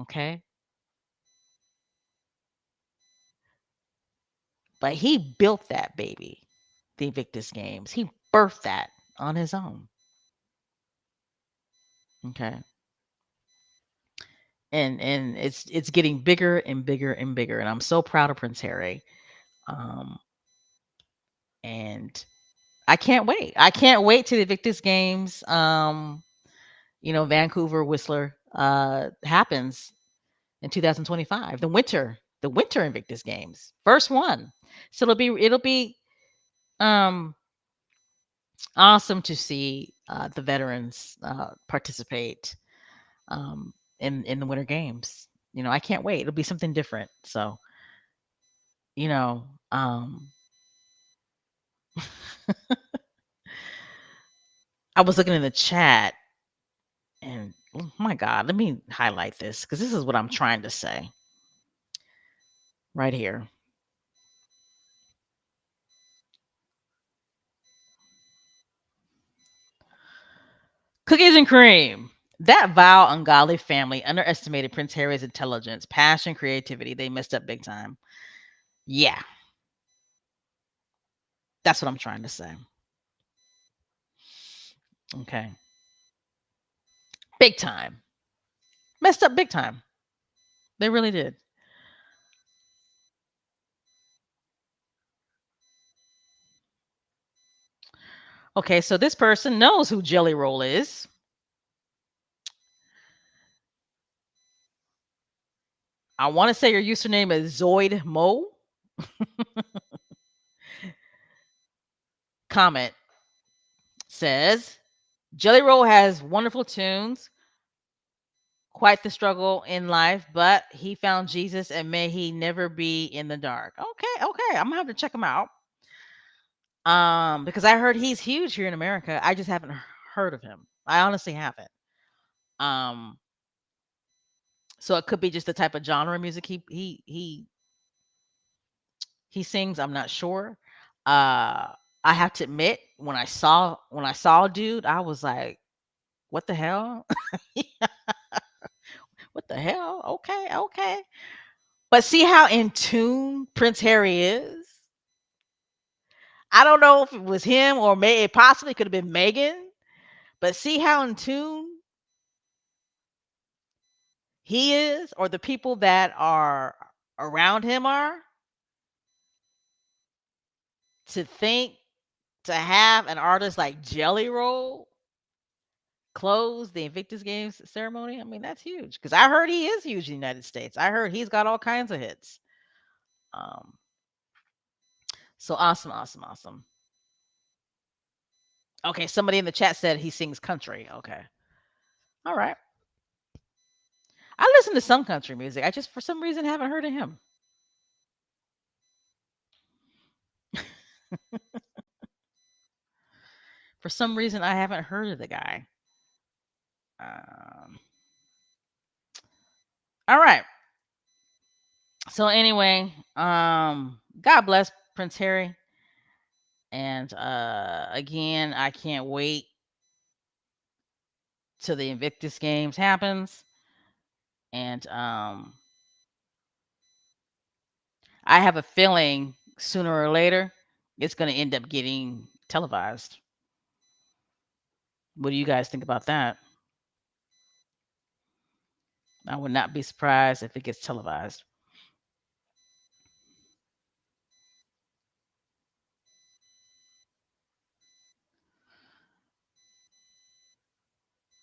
A: Okay, but he built that baby, the Invictus Games. He birthed that on his own. Okay. And it's getting bigger and bigger and bigger. And I'm so proud of Prince Harry. Um and I can't wait. I can't wait to the Invictus Games. Vancouver Whistler happens in 2025. The winter Invictus Games. First one. So it'll be um awesome to see the veterans participate um, in the Winter Games. I can't wait. It'll be something different. So, you know, um, I was looking in the chat, and oh my God, let me highlight this because this is what I'm trying to say right here. Cookies and cream. That vile, ungodly family underestimated Prince Harry's intelligence, passion, creativity. They messed up big time. Yeah, that's what I'm trying to say. Okay. Big time. Messed up big time. They really did. Okay, so this person knows who Jelly Roll is. I want to say your username is Zoid Mo. Comment says Jelly Roll has wonderful tunes, quite the struggle in life, but he found Jesus and may he never be in the dark. Okay, okay. I'm gonna have to check him out. Because I heard he's huge here in America. I just haven't heard of him. I honestly haven't. Um, so it could be just the type of genre of music he sings. I'm not sure. I have to admit, when I saw a dude, I was like, "What the hell? What the hell? Okay, okay." But see how in tune Prince Harry is. I don't know if it was him or it possibly could have been Megan. But see how in tune he is, or the people that are around him are, to think to have an artist like Jelly Roll close the Invictus Games ceremony. I mean, that's huge because I heard he is huge in the United States. I heard he's got all kinds of hits. Um, so awesome, awesome, awesome. Okay, somebody in the chat said he sings country. Okay, all right. I listen to some country music. I just, for some reason, haven't heard of him. For some reason, I haven't heard of the guy. Um, all right. So anyway, God bless Prince Harry. And again, I can't wait till the Invictus Games happens. And I have a feeling sooner or later it's going to end up getting televised. What do you guys think about that? I would not be surprised if it gets televised.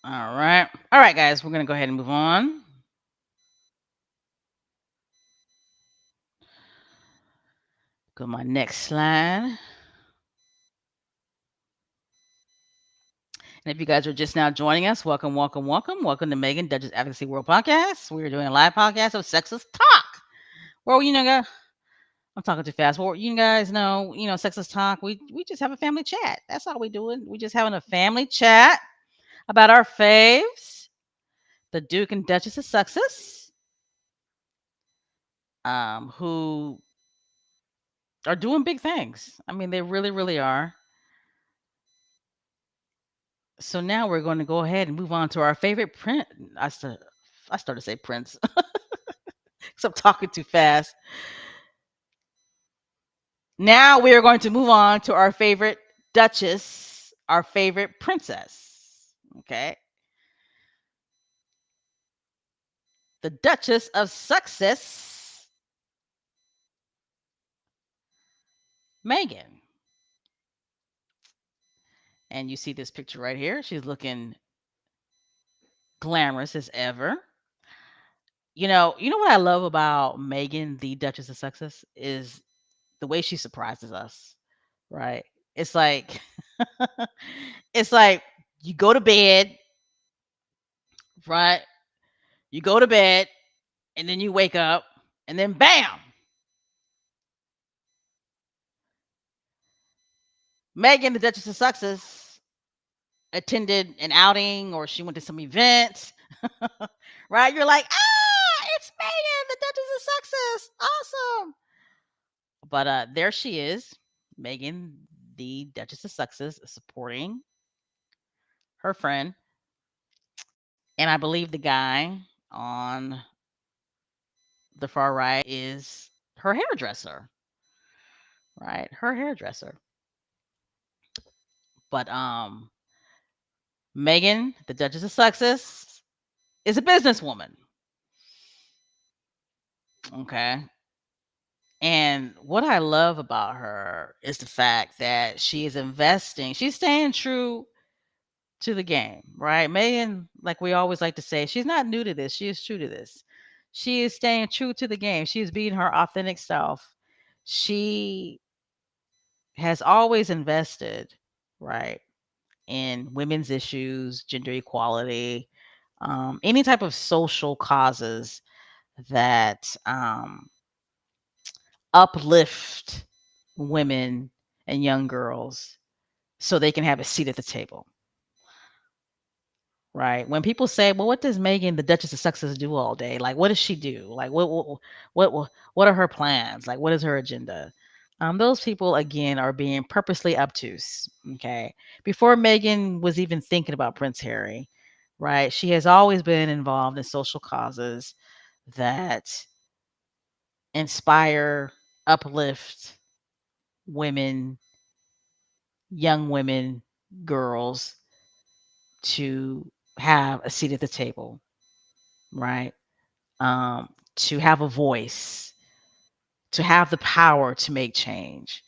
A: All right. All right, guys, we're going to go ahead and move on. Go to my next slide. And if you guys are just now joining us, welcome, welcome, welcome. Welcome to Megan, Duchess Advocacy World Podcast. We're doing a live podcast of Sexist Talk. Well, I'm talking too fast. Well, you guys know, Sexist Talk, we just have a family chat. That's all we doing. We just having a family chat about our faves, the Duke and Duchess of Sussex, who are doing big things. I mean, they really, really are. So now we're going to go ahead and move on to our favorite print. I started to say prince because I'm talking too fast. Now we are going to move on to our favorite duchess, our favorite princess. Okay. The Duchess of Sussex, Meghan. And you see this picture right here. She's looking glamorous as ever. You know what I love about Meghan, the Duchess of Sussex, is the way she surprises us, right? It's like it's like you go to bed, right? You go to bed and then you wake up and then bam, Meghan, the Duchess of Sussex, attended an outing or she went to some event, right? You're like, it's Meghan, the Duchess of Sussex, awesome. But there she is, Meghan, the Duchess of Sussex, supporting her friend, and I believe the guy on the far right is her hairdresser, right? Her hairdresser. But Meghan, the Duchess of Sussex, is a businesswoman. Okay. And what I love about her is the fact that she is investing, she's staying true to the game, right? Meghan, like we always like to say, she's not new to this. She is true to this. She is staying true to the game. She is being her authentic self. She has always invested, right, in women's issues, gender equality, any type of social causes that uplift women and young girls so they can have a seat at the table. Right. When people say, "Well, what does Meghan, the Duchess of Sussex, do all day? Like, what does she do? Like, what are her plans? Like, what is her agenda?" Those people again are being purposely obtuse. Okay. Before Meghan was even thinking about Prince Harry, right? She has always been involved in social causes that inspire, uplift women, young women, girls to have a seat at the table, right? To have a voice, to have the power to make change,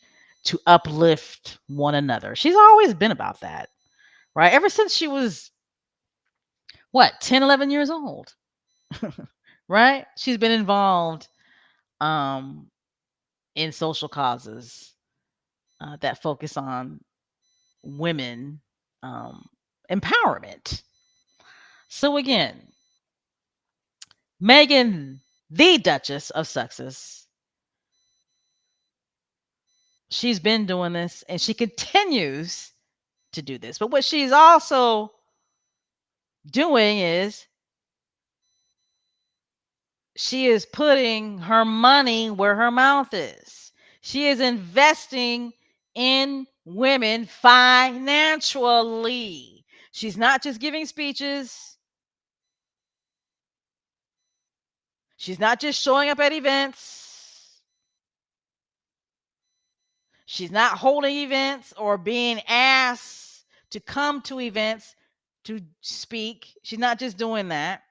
A: to uplift one another. She's always been about that, right? Ever since she was, 10, 11 years old, right? She's been involved um, in social causes that focus on women um, empowerment. So again, Meghan, the Duchess of Sussex, she's been doing this and she continues to do this. But what she's also doing is she is putting her money where her mouth is. She is investing in women financially. She's not just giving speeches. She's not just showing up at events. She's not holding events or being asked to come to events to speak. She's not just doing that.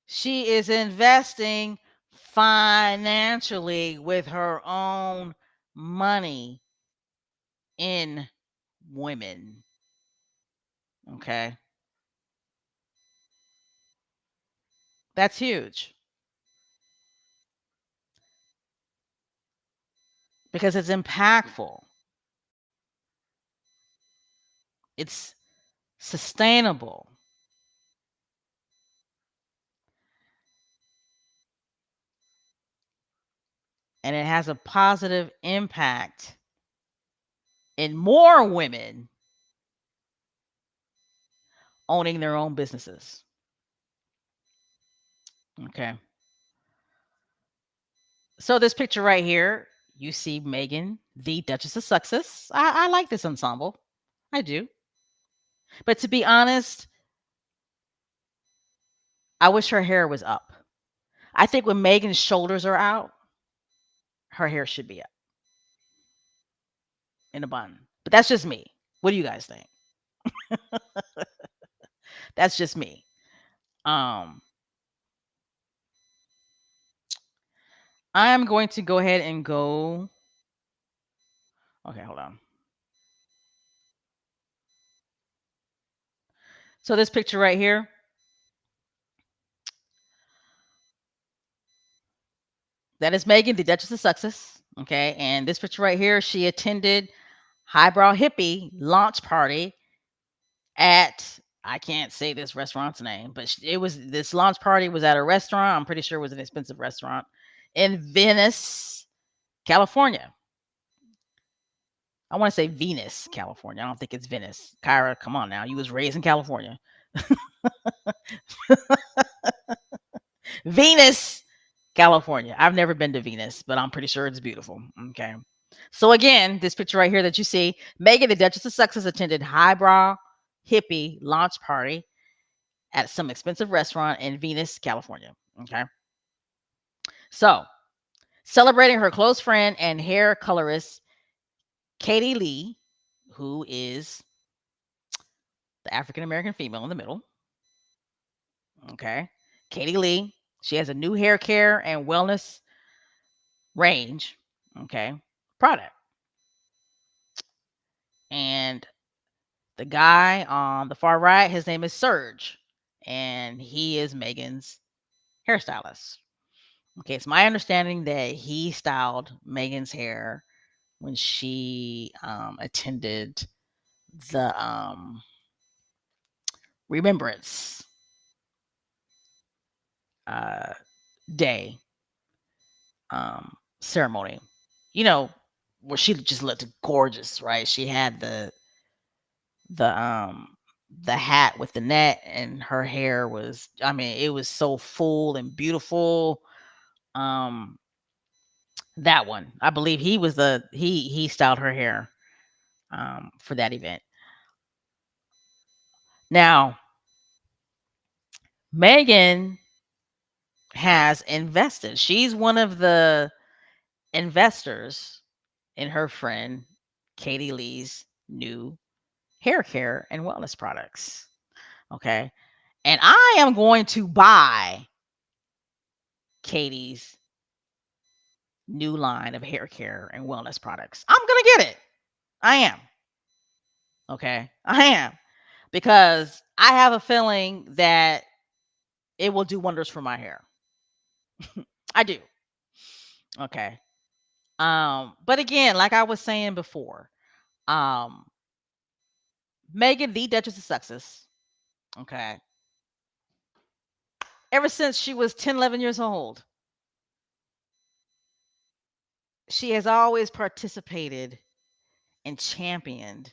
A: She is investing financially with her own money in women. Okay. That's huge because it's impactful. It's sustainable. And it has a positive impact in more women owning their own businesses. Okay. So this picture right here, you see Meghan, the Duchess of Sussex. I like this ensemble. I do. But to be honest, I wish her hair was up. I think when Meghan's shoulders are out, her hair should be up in a bun. But that's just me. What do you guys think? That's just me. Um, I'm going to go ahead and go. Okay, hold on. So this picture right here, that is Meghan, the Duchess of Sussex. Okay, and this picture right here, she attended highbrow hippie launch party at, I can't say this restaurant's name, but it was, this launch party was at a restaurant. I'm pretty sure it was an expensive restaurant in Venice, California. I want to say Venus, California. I don't think it's Venice. Kyra, come on now. You was raised in California. Venus, California. I've never been to Venus, but I'm pretty sure it's beautiful. Okay. So again, this picture right here that you see, Meghan, the Duchess of Sussex, attended highbrow hippie launch party at some expensive restaurant in Venus, California. Okay. So celebrating her close friend and hair colorist, Katie Lee, who is the African American female in the middle. Okay. Katie Lee. She has a new hair care and wellness range. Okay. Product. And the guy on the far right, his name is Serge. And he is Meghan's hairstylist. Okay. It's my understanding that he styled Meghan's hair when she attended the Remembrance uh, Day ceremony. You know, where she just looked gorgeous, right? She had the um the hat with the net, and her hair was, I mean, it was so full and beautiful. Um that one. I believe he was the he styled her hair for that event. Now, Megan has invested. She's one of the investors in her friend Katie Lee's new hair care and wellness products. Okay. And I am going to buy Katie's new line of hair care and wellness products. I'm going to get it. I am. Okay. I am. Because I have a feeling that it will do wonders for my hair. I do. Okay. But again, like I was saying before, um, Megan, the Duchess of Sussex, okay, ever since she was 10, 11 years old, she has always participated and championed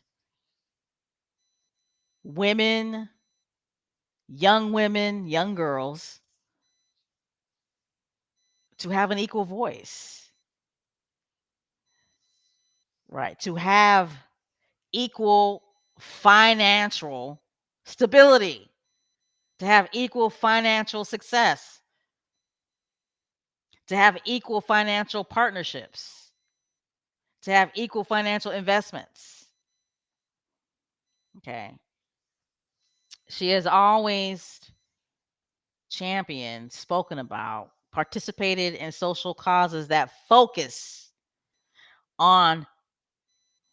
A: women, young girls, to have an equal voice, right? To have equal financial stability, to have equal financial success, to have equal financial partnerships, to have equal financial investments. Okay. She has always championed, spoken about, participated in social causes that focus on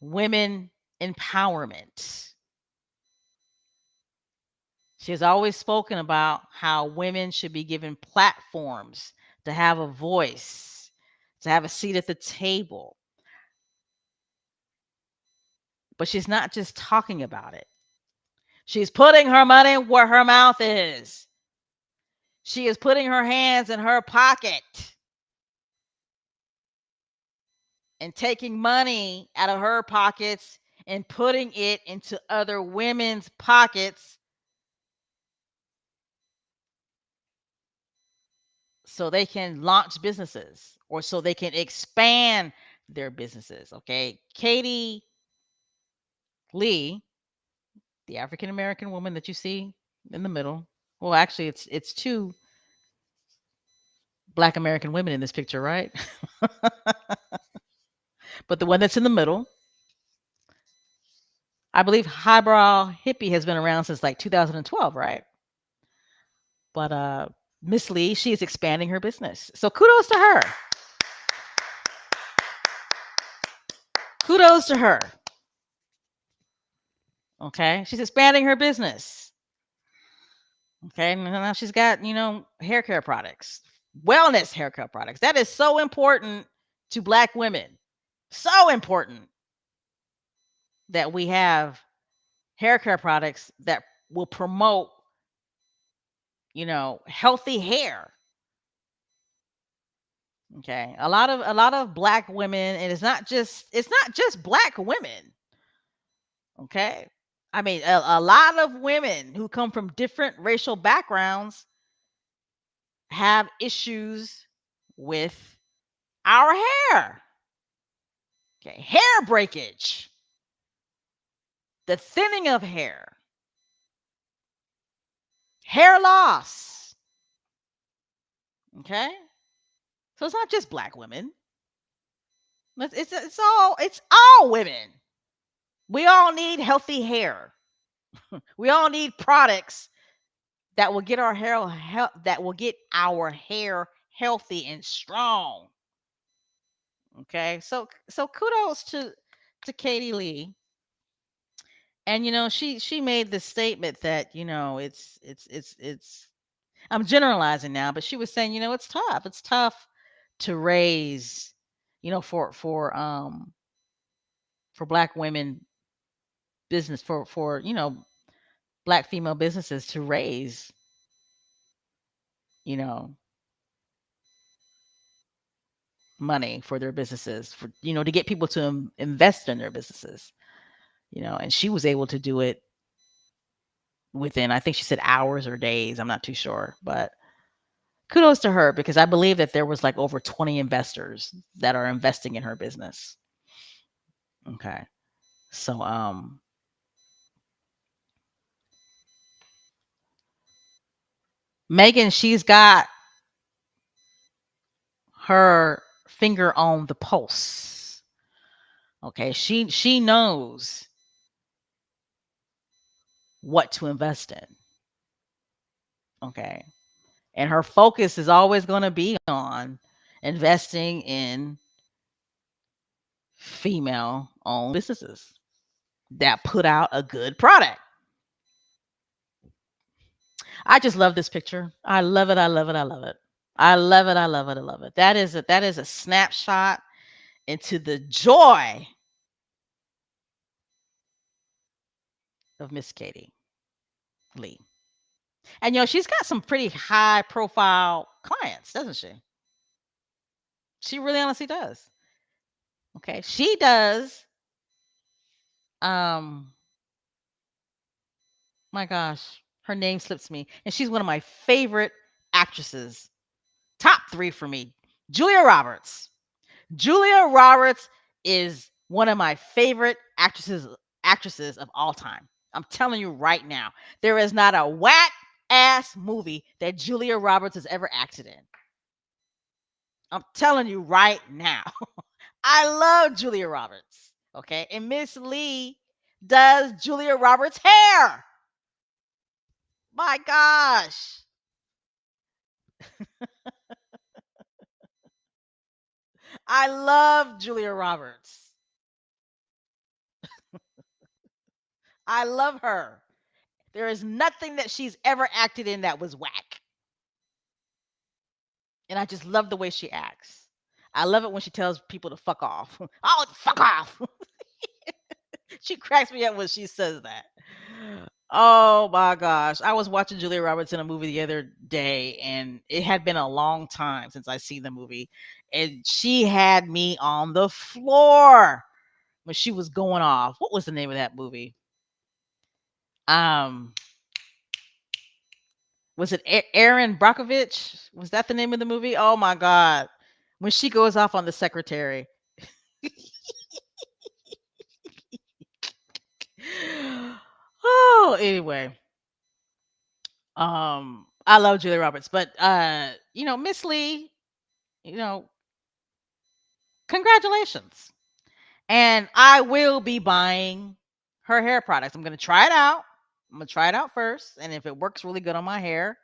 A: women empowerment. She has always spoken about how women should be given platforms to have a voice, to have a seat at the table. But she's not just talking about it. She's putting her money where her mouth is. She is putting her hands in her pocket and taking money out of her pockets and putting it into other women's pockets so they can launch businesses or so they can expand their businesses. Okay. Katie Lee, the African American woman that you see in the middle. Well, actually, it's two Black American women in this picture, right? But the one that's in the middle, I believe highbrow hippie has been around since like 2012, right? But Miss Lee, she is expanding her business. So kudos to her. Kudos to her. Okay. She's expanding her business. Okay. Now she's got, hair care products, wellness hair care products. That is so important to Black women. So important that we have hair care products that will promote, healthy hair. Okay. A lot of Black women, and it's not just Black women. Okay. I mean, a lot of women who come from different racial backgrounds have issues with our hair. Okay. Hair breakage, the thinning of hair loss. Okay. So it's not just Black women. It's all women. We all need healthy hair. We all need products that will get our hair healthy and strong. Okay, so kudos to Katie Lee, and she made the statement that it's. I'm generalizing now, but she was saying it's tough. It's tough to raise, for Black women business for Black female businesses to raise you know money for their businesses for to get people to invest in their businesses. And she was able to do it within, I think she said hours or days, I'm not too sure, but kudos to her because I believe that there was like over 20 investors that are investing in her business. Okay. So Meghan, she's got her finger on the pulse. Okay, she knows what to invest in. Okay. And her focus is always going to be on investing in female owned businesses that put out a good product. I just love this picture. I love it. I love it. I love it. I love it. I love it. I love it. That is a snapshot into the joy of Miss Katie Lee. And she's got some pretty high profile clients, doesn't she? She really honestly does. Okay. She does um my gosh, her name slips me. And she's one of my favorite actresses. Top 3 for me. Julia Roberts. Julia Roberts is one of my favorite actresses of all time. I'm telling you right now, there is not a whack ass movie that Julia Roberts has ever acted in. I'm telling you right now. I love Julia Roberts. Okay. And Miss Lee does Julia Roberts' hair. My gosh. I love Julia Roberts. I love her. There is nothing that she's ever acted in that was whack. And I just love the way she acts. I love it when she tells people to fuck off. Oh, fuck off. She cracks me up when she says that. Oh my gosh. I was watching Julia Roberts in a movie the other day, and it had been a long time since I seen the movie. And she had me on the floor when she was going off. What was the name of that movie? Um, was it Aaron Brockovich? Was that the name of the movie? Oh my god. When she goes off on the secretary. Oh, anyway. I love Julia Roberts, but Miss Lee, you know, congratulations. And I will be buying her hair products. I'm going to try it out. I'm going to try it out first, and if it works really good on my hair,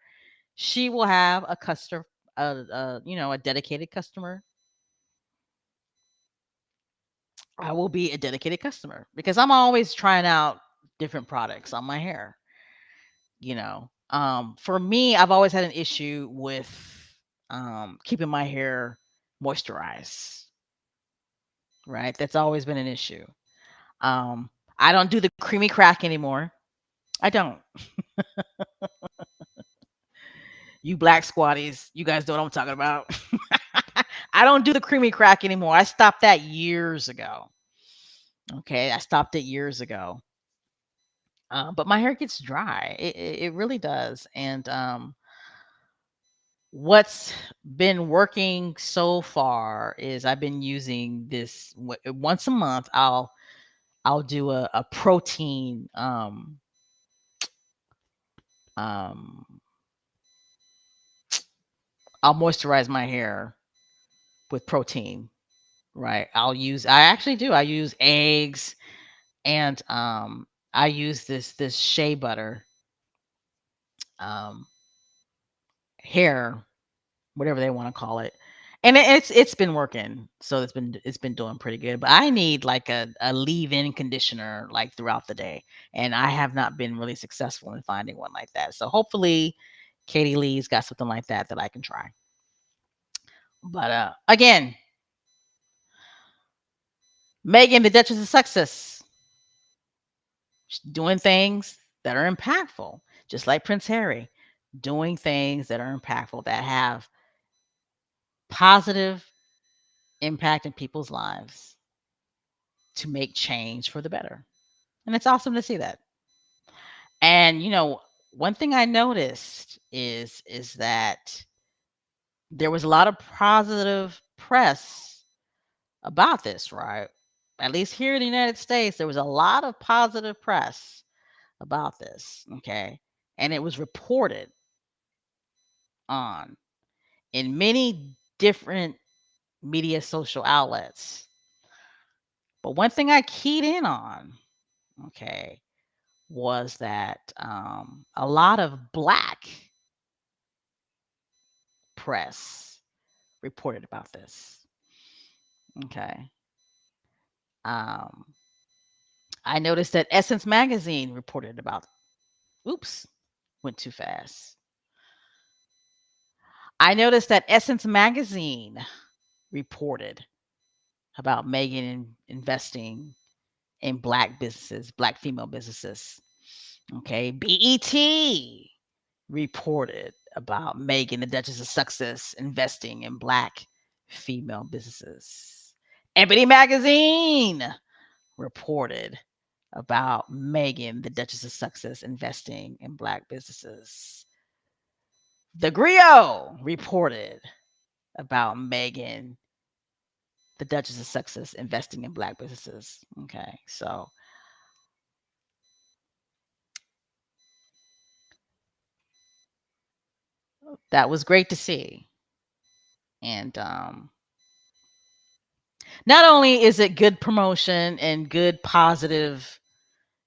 A: she will have a customer, a dedicated customer. I will be a dedicated customer because I'm always trying out different products on my hair. For me, I've always had an issue with keeping my hair moisturized. Right, that's always been an issue. Um, I don't do the creamy crack anymore. I don't. You black squatties, you guys know what I'm talking about. I don't do the creamy crack anymore. I stopped that years ago. Okay, I stopped it years ago. But my hair gets dry. It really does. And what's been working so far is I've been using this once a month. I'll do a protein um I'll moisturize my hair with protein, right? I actually do. I use eggs, and I use this shea butter um hair, whatever they want to call it. And it's been working. So it's been doing pretty good. But I need like a leave-in conditioner like throughout the day. And I have not been really successful in finding one like that. So hopefully Katie Lee's got something like that I can try. But again, Megan, the Duchess of Sussex, doing things that are impactful, just like Prince Harry, doing things that are impactful, that have positive impact in people's lives to make change for the better. And it's awesome to see that. And one thing I noticed is that there was a lot of positive press about this, right? At least here in the United States, there was a lot of positive press about this, okay? And it was reported on in many different media social outlets. But one thing I keyed in on, okay, was that a lot of black press reported about this. Okay. Um, I noticed that Essence Magazine reported about, oops, went too fast. I noticed that Essence Magazine reported about Meghan investing in black businesses, black female businesses. Okay. BET reported about Meghan, the Duchess of Sussex, investing in black female businesses. Ebony Magazine reported about Meghan, the Duchess of Sussex, investing in black businesses. The Griot reported about Meghan, the Duchess of Sussex, investing in black businesses. Okay, so that was great to see. And not only is it good promotion and good positive,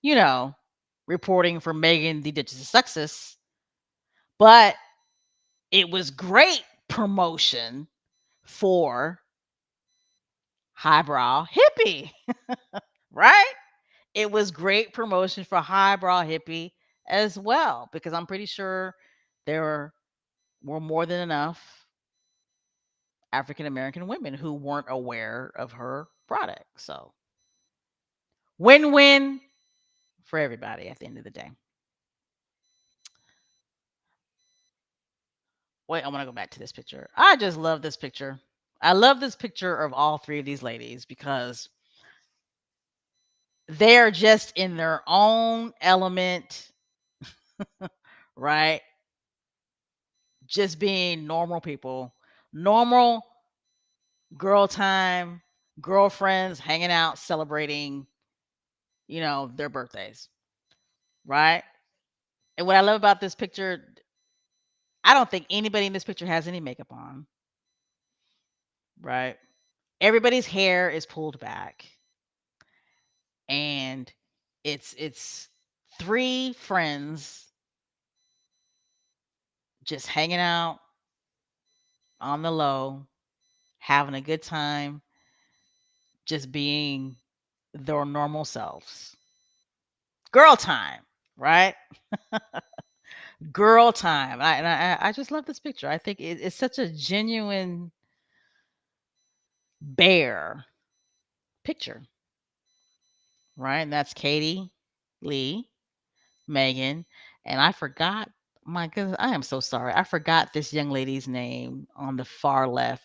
A: you know, reporting for Meghan, the Duchess of Sussex, but it was great promotion for highbrow hippie, right? It was great promotion for highbrow hippie as well, because I'm pretty sure there were more than enough African American women who weren't aware of her product. So win win for everybody at the end of the day. Wait, I want to go back to this picture. I just love this picture. I love this picture of all three of these ladies because they're just in their own element, right? Just being normal people, normal girl time, girlfriends hanging out, celebrating, their birthdays, right? And what I love about this picture, I don't think anybody in this picture has any makeup on, right? Everybody's hair is pulled back, and it's three friends just hanging out on the low, having a good time, just being their normal selves. Girl time, right? Girl time. I just love this picture. I think it's such a genuine bare picture, right? And that's Katie, Lee, Megan, and I forgot. My goodness, I am so sorry. I forgot this young lady's name on the far left.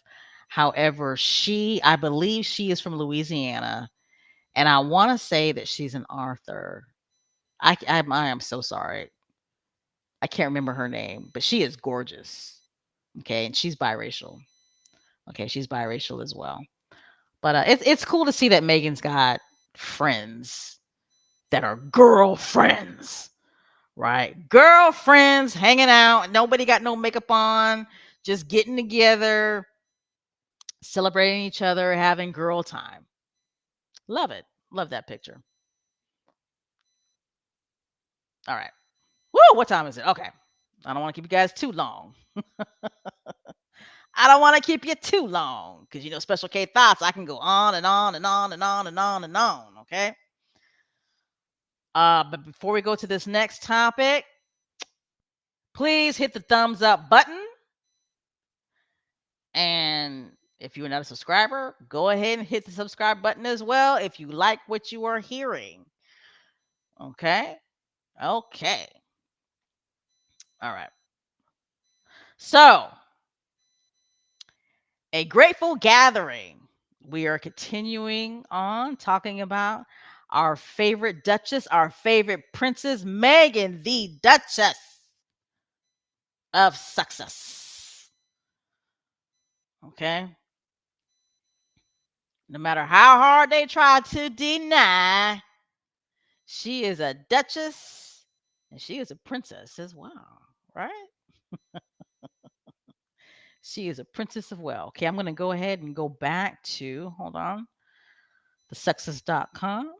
A: However, I believe she is from Louisiana, and I want to say that she's an author. I am so sorry. I can't remember her name, but she is gorgeous. Okay, and she's biracial. Okay, she's biracial as well. But it's cool to see that Megan's got friends that are girlfriends, right? Girlfriends hanging out. Nobody got no makeup on, just getting together, celebrating each other, having girl time. Love it. Love that picture. All right. Woo, what time is it? Okay. I don't want to keep you guys too long. I don't want to keep you too long because Special K thoughts. I can go on and on and on and on and on and on. Okay. But before we go to this next topic, please hit the thumbs up button. And if you're not a subscriber, go ahead and hit the subscribe button as well if you like what you are hearing. Okay. Okay. All right. So, a grateful gathering. We are continuing on talking about our favorite Duchess, our favorite princess, Meghan, the Duchess of Sussex. Okay. No matter how hard they try to deny, she is a duchess and she is a princess as well, right? She is a princess of well. Okay, I'm going to go ahead and go back to, hold on, thesexist.com.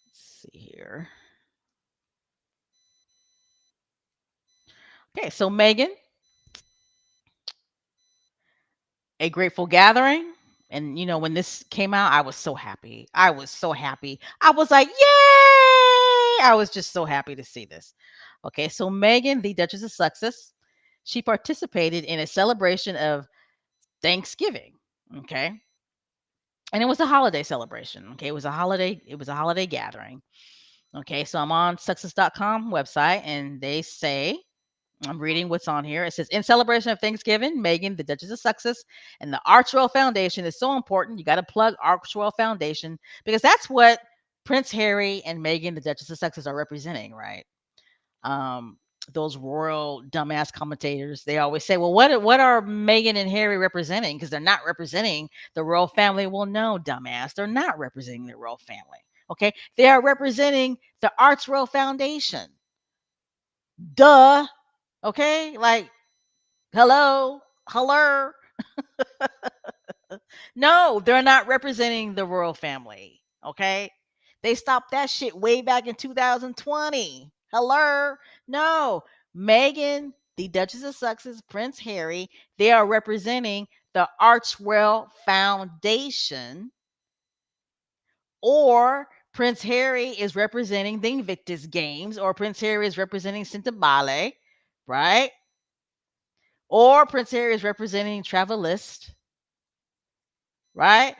A: Let's see here. Okay, so Meghan, A Grateful Gathering. And when this came out, I was so happy. I was so happy. I was like, yay! I was just so happy to see this. Okay, so Meghan, the Duchess of Sussex, she participated in a celebration of Thanksgiving. Okay. And it was a holiday celebration. Okay. It was a holiday gathering. Okay. So I'm on success.com website and they say, I'm reading what's on here. It says, in celebration of Thanksgiving, Meghan, the Duchess of Sussex, and the Archwell Foundation is so important. You got to plug Archwell Foundation because that's what Prince Harry and Meghan, the Duchess of Sussex, are representing, right? um, those royal dumbass commentators, they always say, well, what are Meghan and Harry representing? Because they're not representing the royal family. Well, no, dumbass, they're not representing the royal family. Okay, they are representing the Arts Royal Foundation. Duh. Okay, like hello. No, they're not representing the royal family. Okay. They stopped that shit way back in 2020. Hello. No. Meghan, the Duchess of Sussex, Prince Harry, they are representing the Archwell Foundation or Prince Harry is representing the Invictus Games, or Prince Harry is representing Sintabale, right? Or Prince Harry is representing Travelist, right?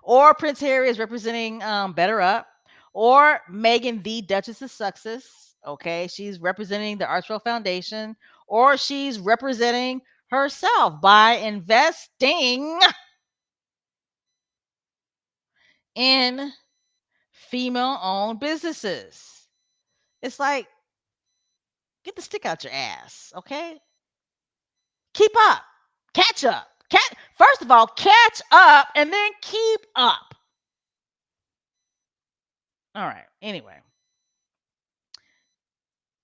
A: Or Prince Harry is representing Better Up, or Meghan, the Duchess of Sussex. Okay, she's representing the Archwell Foundation, or she's representing herself by investing in female-owned businesses. It's like, get the stick out your ass, okay? Keep up, catch up. First of all, catch up, and then keep up. All right. Anyway,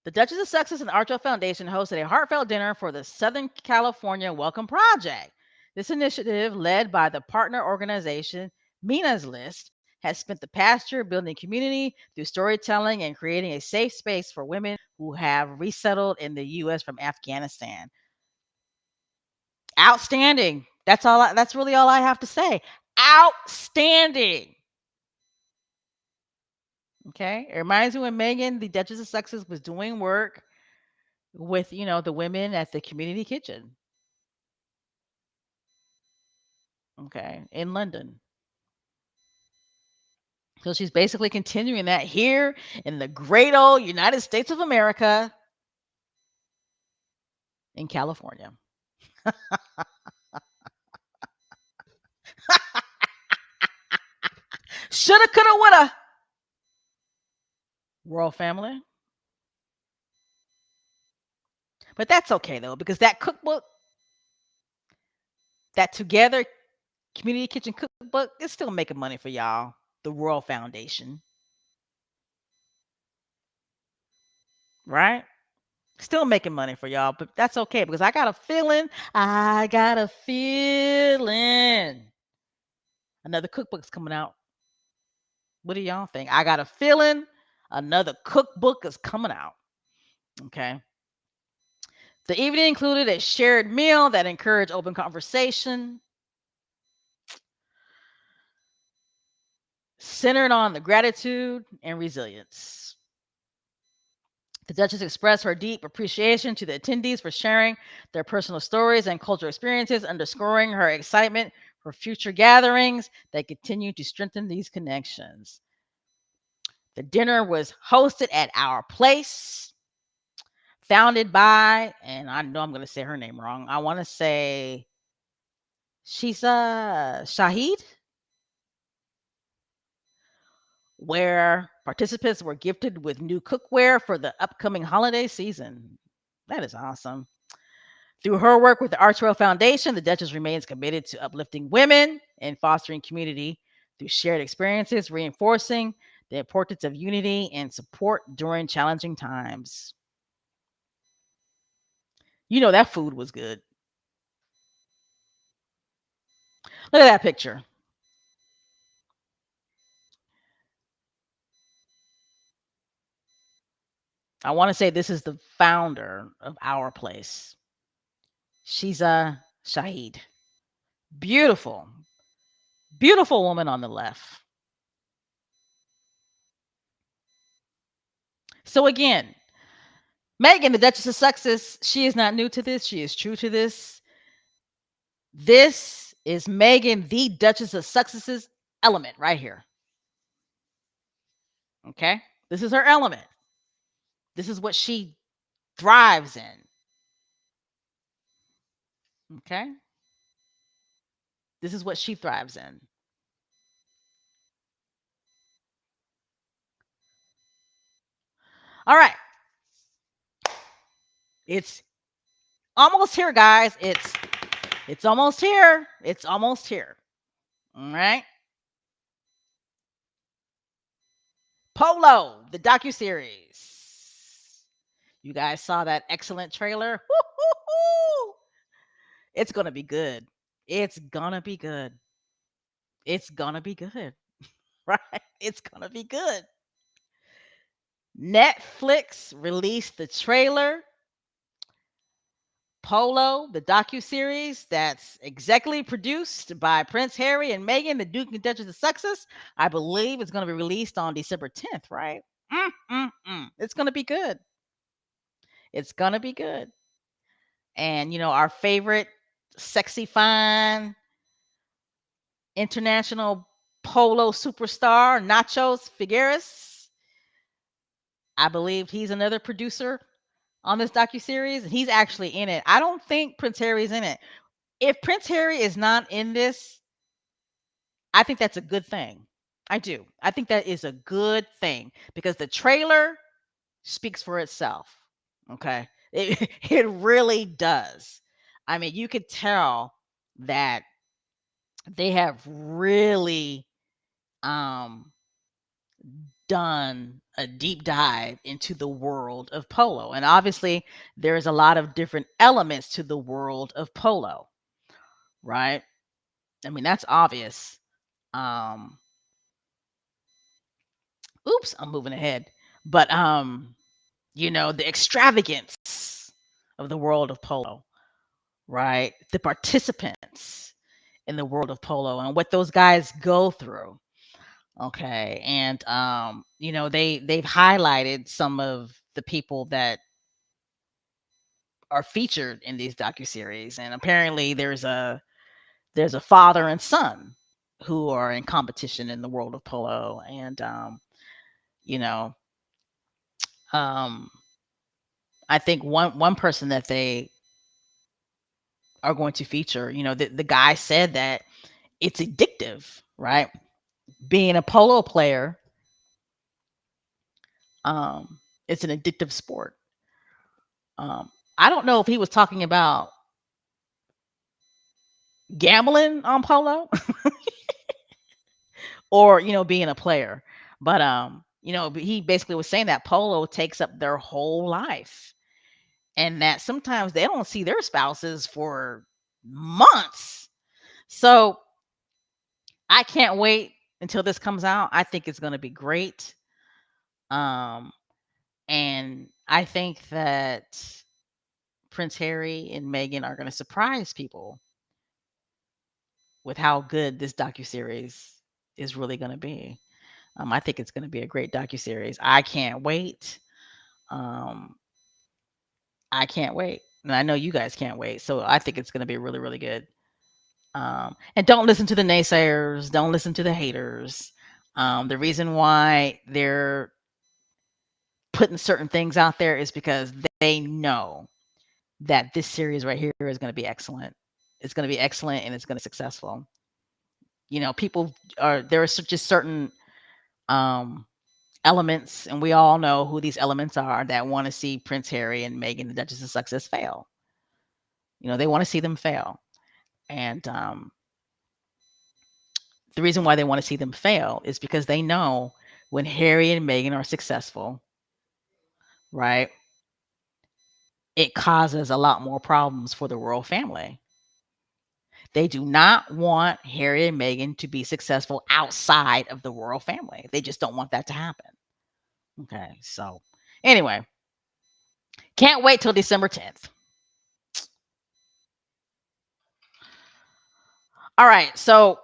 A: the Duchess of Sussex and the Archwell Foundation hosted a heartfelt dinner for the Southern California Welcome Project. This initiative, led by the partner organization Mina's List, has spent the past year building community through storytelling and creating a safe space for women who have resettled in the U.S. from Afghanistan. Outstanding. That's really all I have to say. Outstanding. Okay. It reminds me when Meghan, the Duchess of Sussex, was doing work with, the women at the community kitchen. Okay. In London. So she's basically continuing that here in the great old United States of America in California. Shoulda, coulda, woulda. Royal family. But that's okay though, because that cookbook, that Together Community Kitchen cookbook, is still making money for y'all. The Royal Foundation. Right? Still making money for y'all, but that's okay because I got a feeling another cookbook's coming out. What do y'all think? I got a feeling another cookbook is coming out. Okay. The evening included a shared meal that encouraged open conversation, centered on the gratitude and resilience. The Duchess expressed her deep appreciation to the attendees for sharing their personal stories and cultural experiences, underscoring her excitement for future gatherings that continue to strengthen these connections. The dinner was hosted at Our Place, founded by, and I know I'm going to say her name wrong. I want to say Shisa Shahid, where participants were gifted with new cookware for the upcoming holiday season. That is awesome. Through her work with the Archwell Foundation, the Duchess remains committed to uplifting women and fostering community through shared experiences, reinforcing the importance of unity and support during challenging times. That food was good. Look at that picture. I want to say this is the founder of Our Place. She's a Shahid. Beautiful, beautiful woman on the left. So again, Meghan, the Duchess of Sussex, she is not new to this. She is true to this. This is Meghan, the Duchess of Sussex's element right here. Okay? This is her element. This is what she thrives in. Okay? This is what she thrives in. All right. It's almost here, guys. It's almost here. It's almost here. All right. Polo, the docuseries. You guys saw that excellent trailer? Woo-hoo-hoo! It's going to be good. It's going to be good. It's going to be good. Right? It's going to be good. Netflix released the trailer Polo, the docuseries that's executively produced by Prince Harry and Meghan, the Duke and Duchess of Sussex. I believe it's going to be released on December 10th, right? It's going to be good. It's going to be good. And, our favorite sexy, fine, international polo superstar, Nachos Figueres, I believe he's another producer on this docuseries. He's actually in it. I don't think Prince Harry's in it. If Prince Harry is not in this, I think that's a good thing. I do. I think that is a good thing because the trailer speaks for itself. Okay. It really does. I mean, you could tell that they have really um done a deep dive into the world of polo. And obviously, there's a lot of different elements to the world of polo, right? I mean, that's obvious. Um, oops, I'm moving ahead. But the extravagance of the world of polo, right? The participants in the world of polo and what those guys go through. Okay. And they've highlighted some of the people that are featured in these docuseries. And apparently there's a father and son who are in competition in the world of polo. And you know, um I think one person that they are going to feature, the guy said that it's addictive, right? Being a polo player, it's an addictive sport. Um, I don't know if he was talking about gambling on polo or being a player, but he basically was saying that polo takes up their whole life, and that sometimes they don't see their spouses for months. So I can't wait until this comes out. I think it's going to be great. Um, and I think that Prince Harry and Meghan are going to surprise people with how good this docuseries is really going to be. I think it's going to be a great docuseries. I can't wait. Um, I can't wait, and I know you guys can't wait. So I think it's going to be really, really good. And don't listen to the naysayers. Don't listen to the haters. The reason why they're putting certain things out there is because they know that this series right here is going to be excellent. It's going to be excellent and it's going to be successful. People there are just certain um, elements, and we all know who these elements are that want to see Prince Harry and Meghan, the Duchess of Sussex, fail. They want to see them fail. And the reason why they want to see them fail is because they know when Harry and Meghan are successful, right, it causes a lot more problems for the royal family. They do not want Harry and Meghan to be successful outside of the royal family. They just don't want that to happen. Okay, so anyway, can't wait till December 10th. All right, so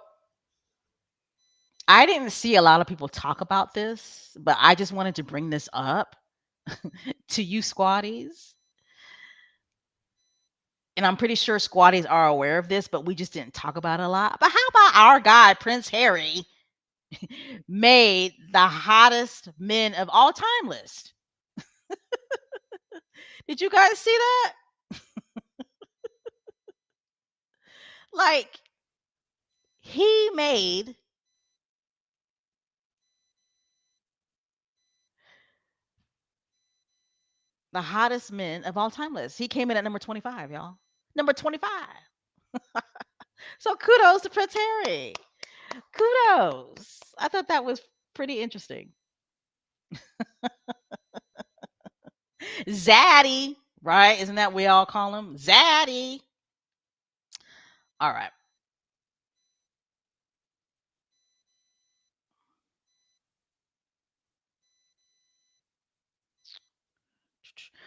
A: I didn't see a lot of people talk about this, but I just wanted to bring this up to you squatties. And I'm pretty sure squatties are aware of this, but we just didn't talk about it a lot. But how about our guy, Prince Harry, made the hottest men of all time list? Did you guys see that? Like, he made the hottest men of all time list. He came in at number 25, y'all. Number 25. So kudos to Prince Harry. Kudos. I thought that was pretty interesting. Zaddy, right? Isn't that we all call him? Zaddy. All right.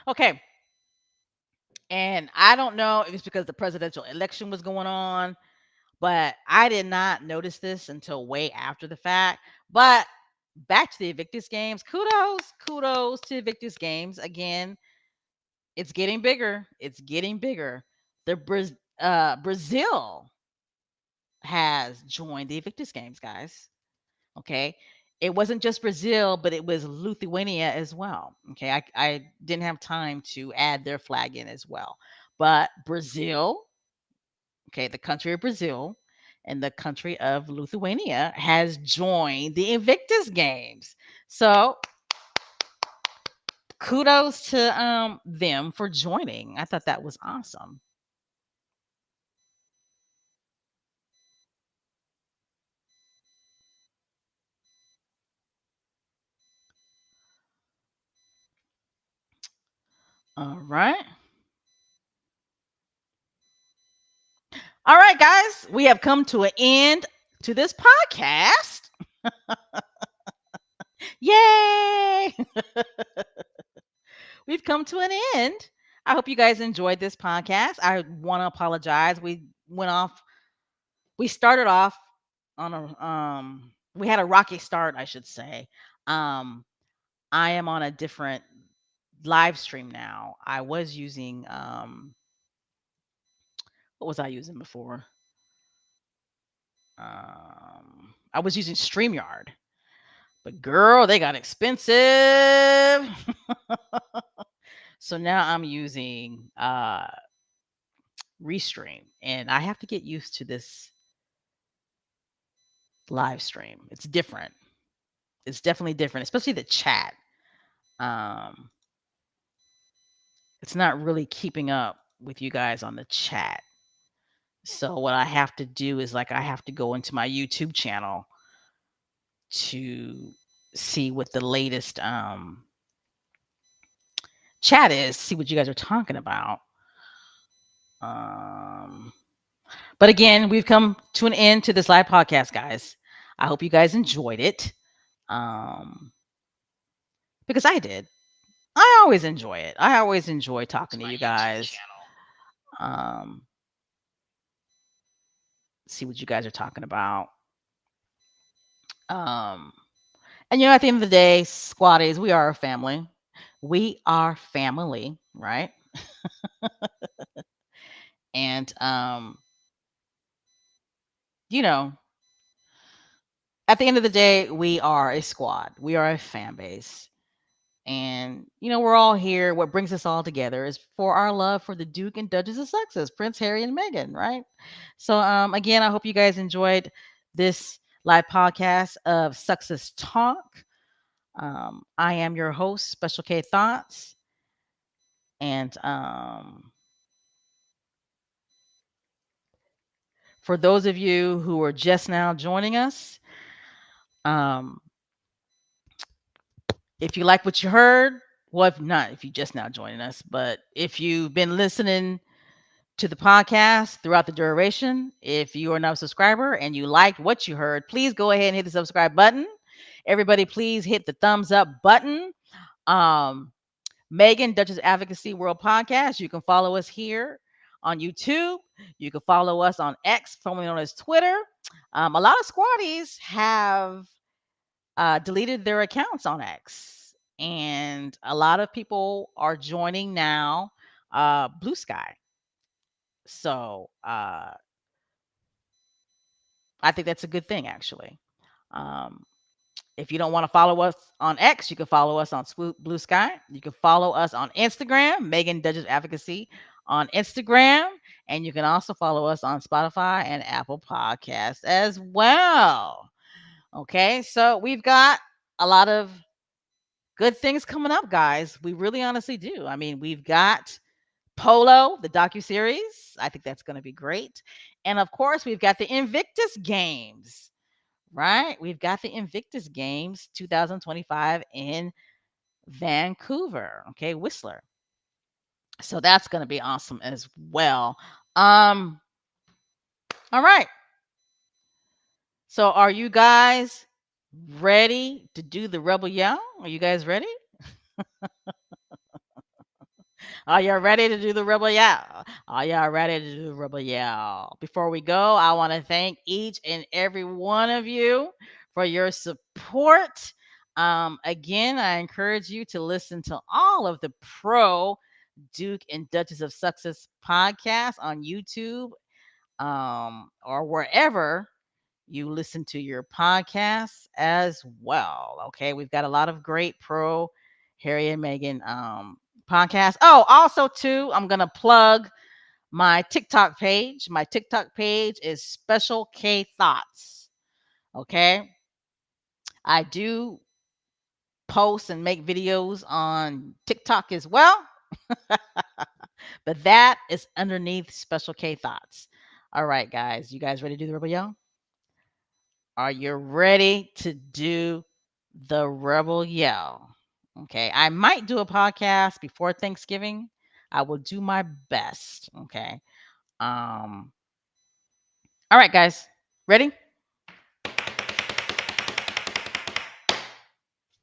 A: Okay. And I don't know if it's because the presidential election was going on, but I did not notice this until way after the fact. But back to the Invictus Games. Kudos to Invictus Games. Again, it's getting bigger. It's getting bigger. Brazil has joined the Invictus Games, guys. Okay. It wasn't just Brazil, but it was Lithuania as well. Okay. I didn't have time to add their flag in as well. But Brazil, okay, the country of Brazil and the country of Lithuania has joined the Invictus Games. So kudos to them for joining. I thought that was awesome. All right. All right, guys. We have come to an end to this podcast. Yay! We've come to an end. I hope you guys enjoyed this podcast. I want to apologize. We started off on a we had a rocky start, I should say. Um I am on a different live stream now. I was using what was I using before? I was using StreamYard. But girl, they got expensive. So now I'm using Restream, and I have to get used to this live stream. It's different. It's definitely different, especially the chat. Um, it's not really keeping up with you guys on the chat. So what I have to do is like I have to go into my YouTube channel to see what the latest chat is, see what you guys are talking about. Um, but again, we've come to an end to this live podcast, guys. I hope you guys enjoyed it. Um, because I did. I always enjoy it. I always enjoy talking to you guys. Um, see what you guys are talking about. Um, and at the end of the day, squatties, we are a family. We are family, right? And you know, at the end of the day, we are a squad. We are a fan base. And we're all here. What brings us all together is for our love for the Duke and Duchess of Sussex, Prince Harry and Meghan, right? So again, I hope you guys enjoyed this live podcast of Success Talk. I am your host, Special K Thoughts. And for those of you who are just now joining us, um, if you like what you heard, well, if not, if you just now joining us, but if you've been listening to the podcast throughout the duration, if you are not a subscriber and you liked what you heard, please go ahead and hit the subscribe button. Everybody, please hit the thumbs up button. Megan, Duchess Advocacy World Podcast. You can follow us here on YouTube. You can follow us on X, formerly known as Twitter. A lot of squatties have deleted their accounts on X, and a lot of people are joining now Blue Sky. So I think that's a good thing, actually. Um, if you don't want to follow us on X, you can follow us on Blue Sky. You can follow us on Instagram, Megan Duchess Advocacy on Instagram. And you can also follow us on Spotify and Apple Podcasts as well. Okay, so we've got a lot of good things coming up, guys. We really honestly do. I mean, we've got Polo, the docuseries. I think that's going to be great. And of course, we've got the Invictus Games, right? We've got the Invictus Games 2025 in Vancouver, okay, Whistler. So that's going to be awesome as well. All right. So are you guys ready to do the rebel yell? Are you guys ready? Are you ready to do the rebel yell? Are y'all ready to do the rebel yell? Before we go, I want to thank each and every one of you for your support. Again, I encourage you to listen to all of the Pro Duke and Duchess of Sussex podcasts on YouTube, or wherever you listen to your podcasts as well. Okay, we've got a lot of great Pro Harry and Meghan podcasts. Oh, also too, I'm gonna plug my TikTok page. My TikTok page is Special K Thoughts. Okay, I do post and make videos on TikTok as well, but that is underneath Special K Thoughts. All right, guys, you guys ready to do the rebel yell? Are you ready to do the rebel yell? Okay, I might do a podcast before Thanksgiving. I will do my best. Okay. Um. All right, guys, ready?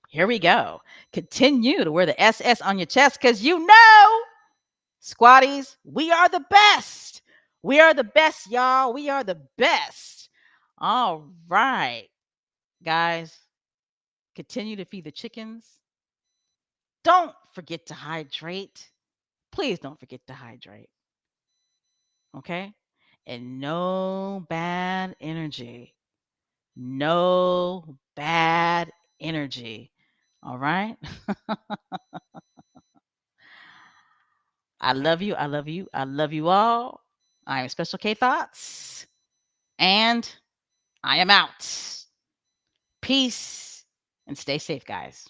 A: Here we go. Continue to wear the SS on your chest because you know, squatties, we are the best. We are the best, y'all. We are the best. All right, guys, continue to feed the chickens. Don't forget to hydrate. Please don't forget to hydrate. Okay? And no bad energy. No bad energy. All right? I love you. I love you. I love you all. I am Special K Thoughts. And I am out. Peace and stay safe, guys.